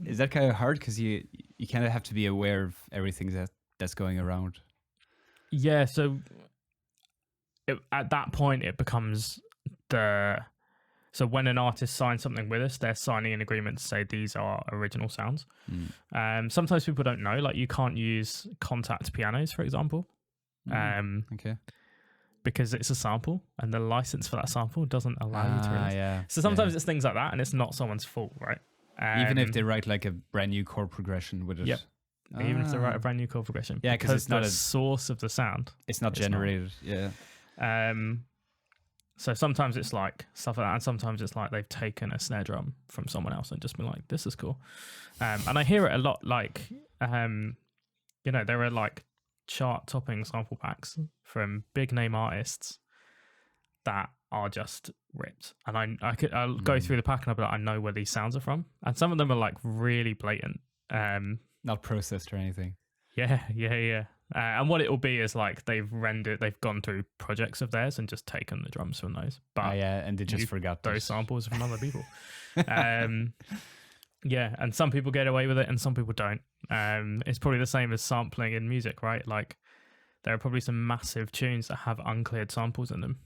Is that kind of hard because you kind of have to be aware of everything that's going around? Yeah, so at that point it becomes so when an artist signs something with us, they're signing an agreement to say these are original sounds. Sometimes people don't know, like you can't use contact pianos, for example. Okay. Because it's a sample and the license for that sample doesn't allow you to release. Yeah. So sometimes it's things like that, and it's not someone's fault, right? Even if they write like a brand new chord progression with it. Yep. Even if they write a brand new chord progression. Yeah, because it's not the source of the sound. It's not generated. Yeah. So sometimes it's like stuff like that, and sometimes it's like they've taken a snare drum from someone else and just been like, this is cool. And I hear it a lot, like, there are like chart-topping sample packs from big name artists that are just ripped, and I'll go through the pack and I'll be like, I know where these sounds are from, and some of them are like really blatant, not processed or anything. Yeah. And what it will be is like they've gone through projects of theirs and just taken the drums from those, but and they just forgot those samples from other people. Yeah, and some people get away with it and some people don't. It's probably the same as sampling in music, right? Like there are probably some massive tunes that have uncleared samples in them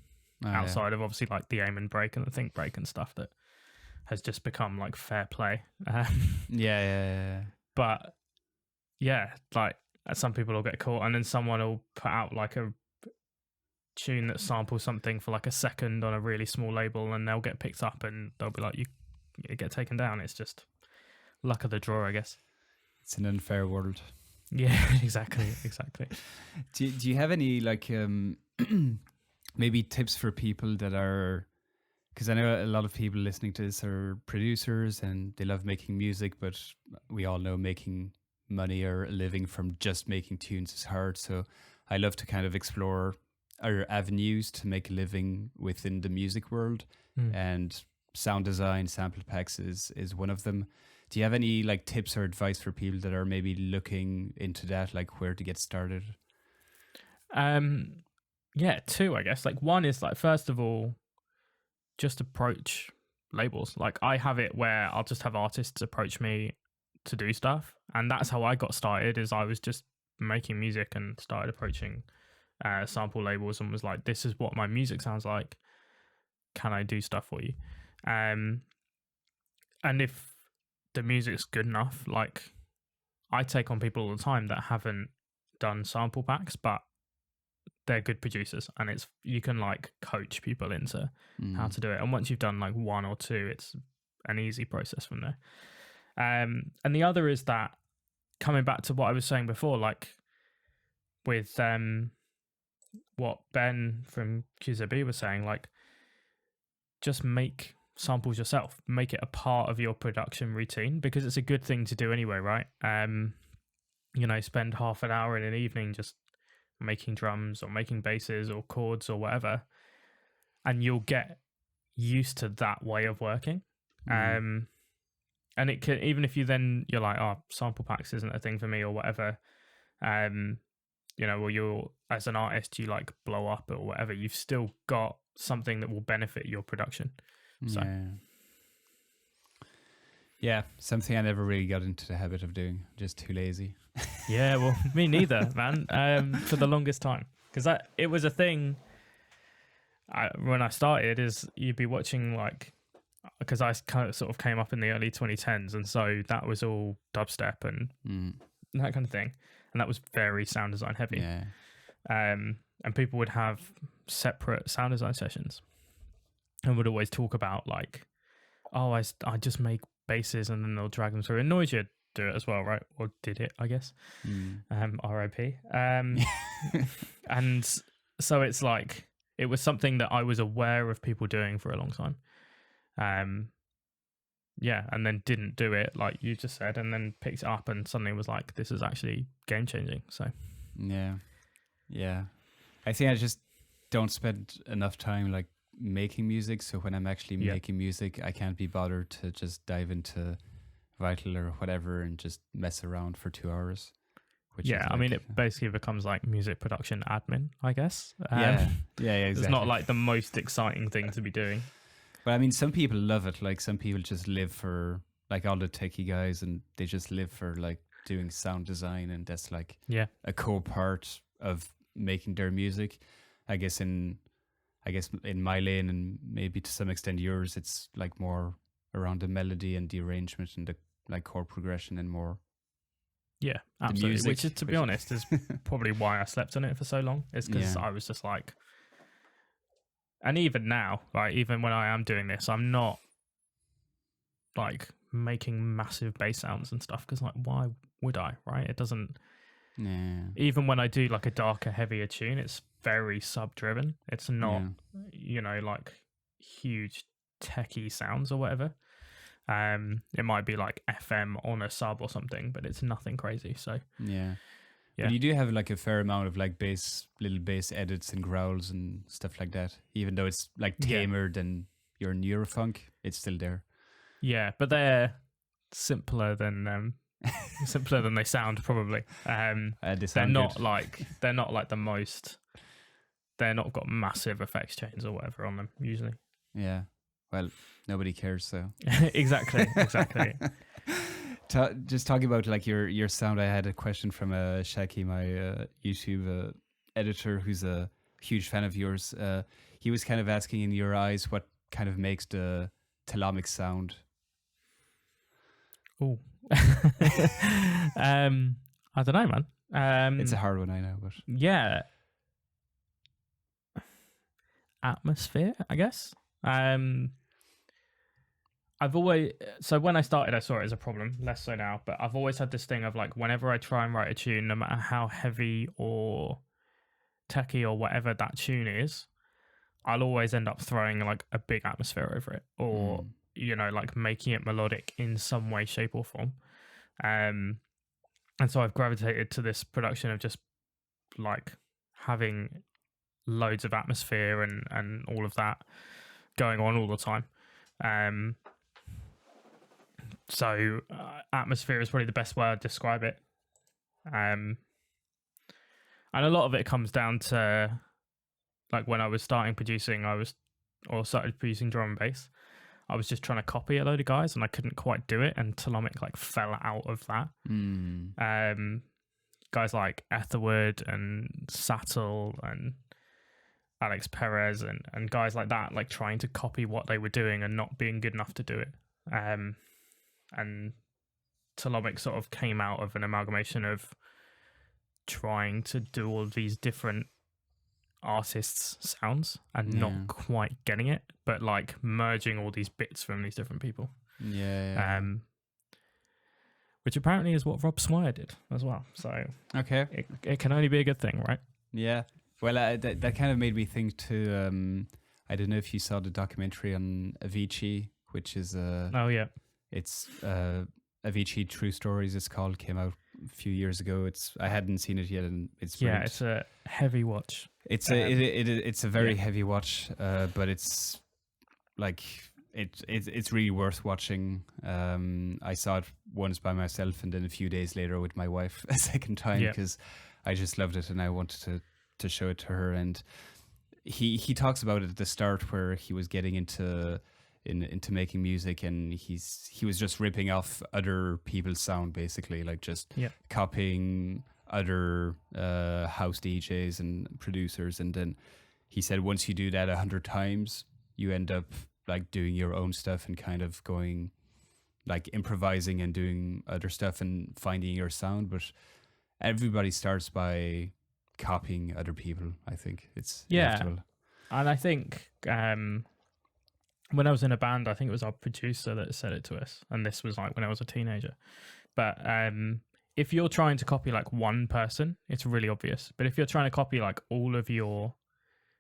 outside of obviously like the aim and break and the think break and stuff that has just become like fair play. Yeah. But yeah, like some people will get caught, and then someone will put out like a tune that samples something for like a second on a really small label, and they'll get picked up and they'll be like, you get taken down. It's just luck of the draw, I guess. It's an unfair world. Yeah, exactly. Do you have any like maybe tips for people that are, because I know a lot of people listening to this are producers and they love making music, but we all know making money or a living from just making tunes is hard. So I love to kind of explore other avenues to make a living within the music world, and sound design, sample packs is one of them. Do you have any like tips or advice for people that are maybe looking into that, like where to get started? Yeah, two, I guess. Like one is like, first of all, just approach labels. Like I have it where I'll just have artists approach me to do stuff, and that's how I got started. Is I was just making music and started approaching sample labels and was like, this is what my music sounds like, can I do stuff for you? And if the music's good enough, like I take on people all the time that haven't done sample packs but they're good producers, and you can like coach people into how to do it, and once you've done like one or two, it's an easy process from there. And the other is that, coming back to what I was saying before, like with what Ben from QZB was saying, like just make samples yourself, make it a part of your production routine, because it's a good thing to do anyway, right? Spend half an hour in an evening just making drums or making basses or chords or whatever, and you'll get used to that way of working. And it can, even if you're like, oh, sample packs isn't a thing for me or whatever, or you're, as an artist, you like blow up or whatever, you've still got something that will benefit your production. So yeah, something I never really got into the habit of doing. Just too lazy. Yeah, well, me neither, man. For the longest time, because it was a thing. When I started, is you'd be watching like, because I kind of sort of came up in the early 2010s, and so that was all dubstep and that kind of thing, and that was very sound design heavy. Yeah. And people would have separate sound design sessions, and would always talk about like, oh, I just make basses, and then they'll drag them through. And Noisia do it as well, right? Or did it, I guess. R.I.P. And so it's like, it was something that I was aware of people doing for a long time. And then didn't do it like you just said, and then picked it up and suddenly was like, this is actually game changing. So yeah, I think I just don't spend enough time like making music, so when I'm actually making music, I can't be bothered to just dive into Vital or whatever and just mess around for 2 hours. I mean, it basically becomes like music production admin, I guess. Exactly. It's not like the most exciting thing to be doing. But I mean, some people love it. Like some people just live for, like all the techie guys, and they just live for like doing sound design, and that's like a core part of making their music. I guess in my lane, and maybe to some extent yours, it's like more around the melody and the arrangement and the like chord progression and more. Yeah, absolutely. Music, which is, to be honest, is probably why I slept on it for so long. It's because I was just like, and even now, like even when I am doing this, I'm not like making massive bass sounds and stuff, because like, why would I? Right? It doesn't. Even when I do like a darker, heavier tune, it's very sub-driven. It's not, like huge techie sounds or whatever. It might be like FM on a sub or something, but it's nothing crazy. So but you do have like a fair amount of like little bass edits and growls and stuff like that. Even though it's like tamer than your Neurofunk, it's still there. Yeah, but they're simpler than they sound probably. They're not like the most. They're not got massive effects chains or whatever on them usually. Yeah. Well, nobody cares, so. Exactly. Just talking about like your sound, I had a question from Shaki, my YouTube editor, who's a huge fan of yours. He was kind of asking, in your eyes, what kind of makes the Telomic sound? Oh, I don't know, man. It's a hard one, I know, but yeah, atmosphere, I guess. So when I started, I saw it as a problem, less so now, but I've always had this thing of like, whenever I try and write a tune, no matter how heavy or techie or whatever that tune is, I'll always end up throwing like a big atmosphere over it, or like making it melodic in some way, shape, or form. And so I've gravitated to this production of just like having loads of atmosphere and all of that going on all the time. So atmosphere is probably the best way I'd describe it. And a lot of it comes down to like when I was started producing drum and bass, I was just trying to copy a load of guys and I couldn't quite do it, and Telomic like fell out of that. Guys like Etherwood and Sattel and Alex Perez and guys like that, like trying to copy what they were doing and not being good enough to do it. And Telomic sort of came out of an amalgamation of trying to do all of these different artists' sounds and not quite getting it, but like merging all these bits from these different people. Which apparently is what Rob Swire did as well. So it can only be a good thing, right? Yeah. Well, that kind of made me think too. I don't know if you saw the documentary on Avicii, which is it's Avicii True Stories. It's called, came out few years ago. I hadn't seen it yet, and it's Yeah, brilliant. it's a heavy watch. It's a very heavy watch, but it's like it's really worth watching. I saw it once by myself, and then a few days later with my wife a second time because I just loved it and I wanted to show it to her. And he talks about it at the start where he was getting into making music, and he was just ripping off other people's sound, basically, like just copying other house DJs and producers. And then he said once you do that 100 times, you end up like doing your own stuff and kind of going like improvising and doing other stuff and finding your sound. But everybody starts by copying other people. I think it's inevitable. And I think when I was in a band, I think it was our producer that said it to us, and this was like when I was a teenager. But if you're trying to copy like one person, it's really obvious. But if you're trying to copy like all of your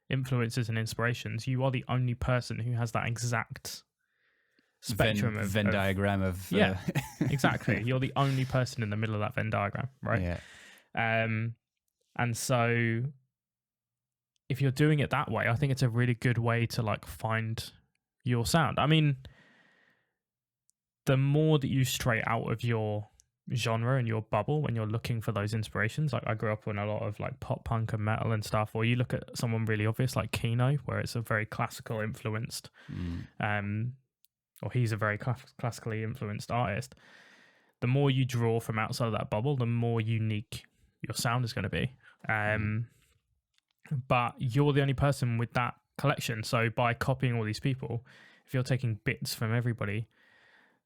influences and inspirations, you are the only person who has that exact spectrum of Venn diagram of exactly. You're the only person in the middle of that Venn diagram, right? And so if you're doing it that way, I think it's a really good way to like find your sound. I mean, the more that you stray out of your genre and your bubble when you're looking for those inspirations, like I grew up on a lot of like pop punk and metal and stuff, or you look at someone really obvious like Kino, where it's a very classical influenced or he's a very classically influenced artist. The more you draw from outside of that bubble, the more unique your sound is going to be. But you're the only person with that collection, so by copying all these people, if you're taking bits from everybody,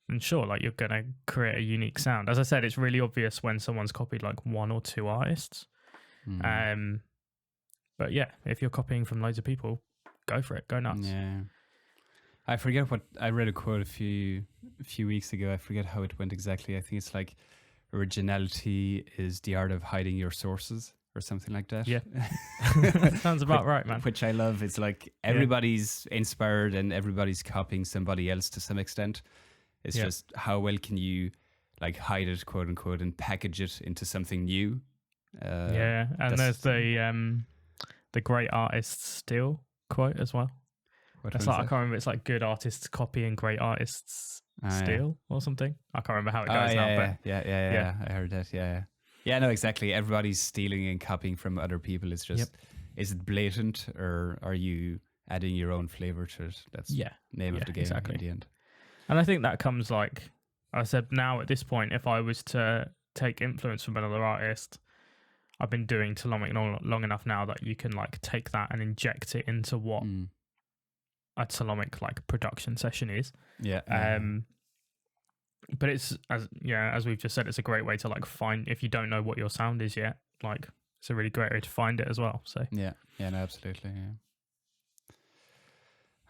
and sure, like you're going to create a unique sound. As I said, it's really obvious when someone's copied like one or two artists. But yeah, if you're copying from loads of people, go for it. Go nuts. Yeah. I forget what I read a quote a few weeks ago. I forget how it went exactly. I think it's like originality is the art of hiding your sources or something like that. Yeah. Sounds about right, man. Which I love. It's like everybody's inspired and everybody's copying somebody else to some extent. It's just how well can you like hide it, quote unquote, and package it into something new. And there's the great artists steal quote as well. It's like, I can't remember. It's like good artists copy and great artists steal or something. I can't remember how it goes now. But I heard that. Yeah. No, exactly. Everybody's stealing and copying from other people. It's just, is it blatant or are you adding your own flavor to it? That's name of the game in the end. And I think that comes, like I said, now at this point, if I was to take influence from another artist, I've been doing Telomic long enough now that you can like take that and inject it into what a Telomic like production session is. But it's as we've just said, it's a great way to like find, if you don't know what your sound is yet, like it's a really great way to find it as well. So no, absolutely.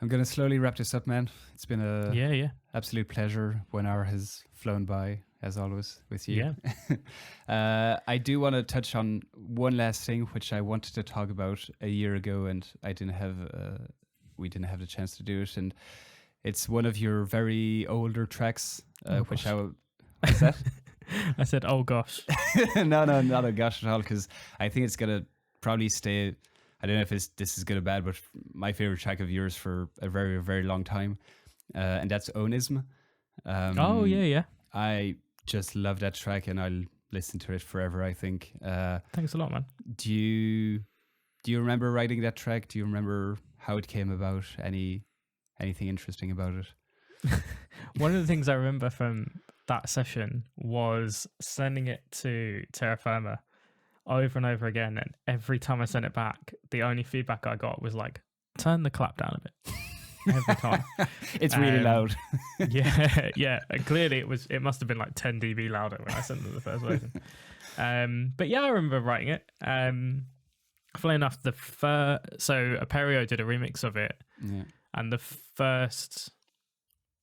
I'm going to slowly wrap this up, man. It's been a absolute pleasure. 1 hour has flown by, as always, with you. I do want to touch on one last thing, which I wanted to talk about a year ago, and we didn't have the chance to do it. And it's one of your very older tracks, which what's that? I said, oh gosh. No, not a gosh at all, because I think it's going to probably stay. I don't know if this is good or bad, but my favorite track of yours for a very, very long time. And that's Onism. I just love that track and I'll listen to it forever, I think. Thanks a lot, man. Do you remember writing that track? Do you remember how it came about? Anything interesting about it? One of the things I remember from that session was sending it to Terra Firma over and over again, and every time I sent it back, the only feedback I got was like, turn the clap down a bit. Every time. It's really loud. And clearly it must have been like 10 dB louder when I sent them the first version. But yeah, I remember writing it. Funnily enough, so Aperio did a remix of it, and the first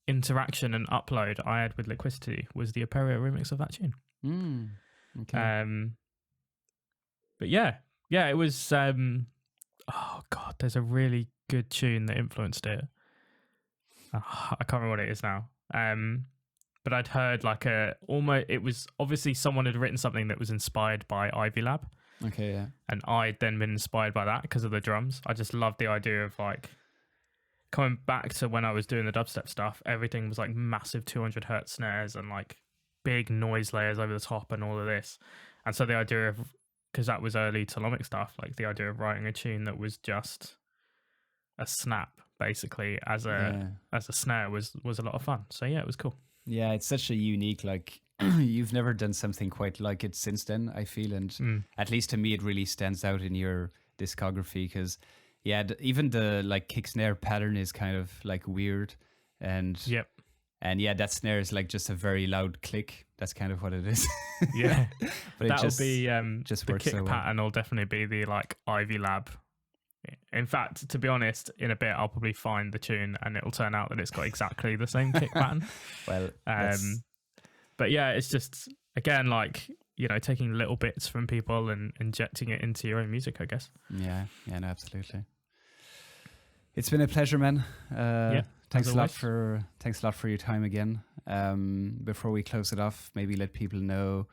interaction and upload I had with Liquicity was the Aperio remix of that tune. Okay. But yeah, it was. Oh god, there's a really good tune that influenced it. I can't remember what it is now. but I'd heard like it was obviously someone had written something that was inspired by Ivy Lab. Okay, yeah. And I'd then been inspired by that because of the drums. I just loved the idea of like coming back to when I was doing the dubstep stuff. Everything was like massive 200 hertz snares and like big noise layers over the top and all of this. And so the idea of, because that was early Telomic stuff, like the idea of writing a tune that was just a snap basically as a snare was a lot of fun. So yeah, it was cool. Yeah, it's such a unique, like, you've never done something quite like it since then, I feel. And at least to me, it really stands out in your discography because, yeah, even the like kick snare pattern is kind of like weird. And yeah, that snare is like just a very loud click. That's kind of what it is. Yeah. But that'll it just, be just the works kick so well. pattern will definitely be the like Ivy Lab. In fact, to be honest, in a bit I'll probably find the tune and it'll turn out that it's got exactly the same kick pattern. Well, but yeah, it's just again like, you know, taking little bits from people and injecting it into your own music, I guess. Yeah, no, absolutely. It's been a pleasure, man. Thanks a lot for your time again. Before we close it off, maybe let people know,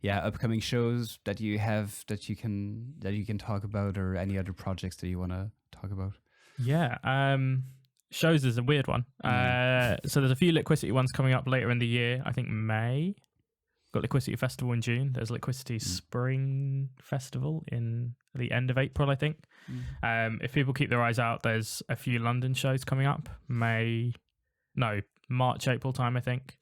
upcoming shows that you have that you can talk about, or any other projects that you want to talk about. Yeah, shows is a weird one. So there's a few Liquicity ones coming up later in the year. I think May. Got Liquicity Festival in June. There's Liquicity Spring Festival in the end of April, I think. If people keep their eyes out, there's a few London shows coming up. March, April time, I think.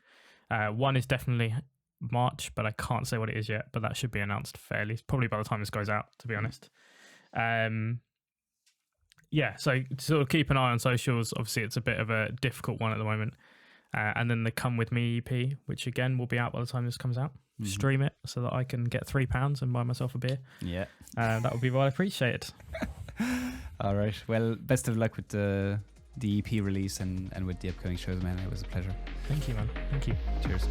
One is definitely March, but I can't say what it is yet. But that should be announced probably by the time this goes out, to be honest. So sort of keep an eye on socials. Obviously, it's a bit of a difficult one at the moment. And then the Come With Me EP, which again will be out by the time this comes out. Stream it so that I can get £3 and buy myself a beer. Yeah. That would be well appreciated. All right. Well, best of luck with the EP release and with the upcoming shows, man. It was a pleasure. Thank you, man. Thank you. Cheers.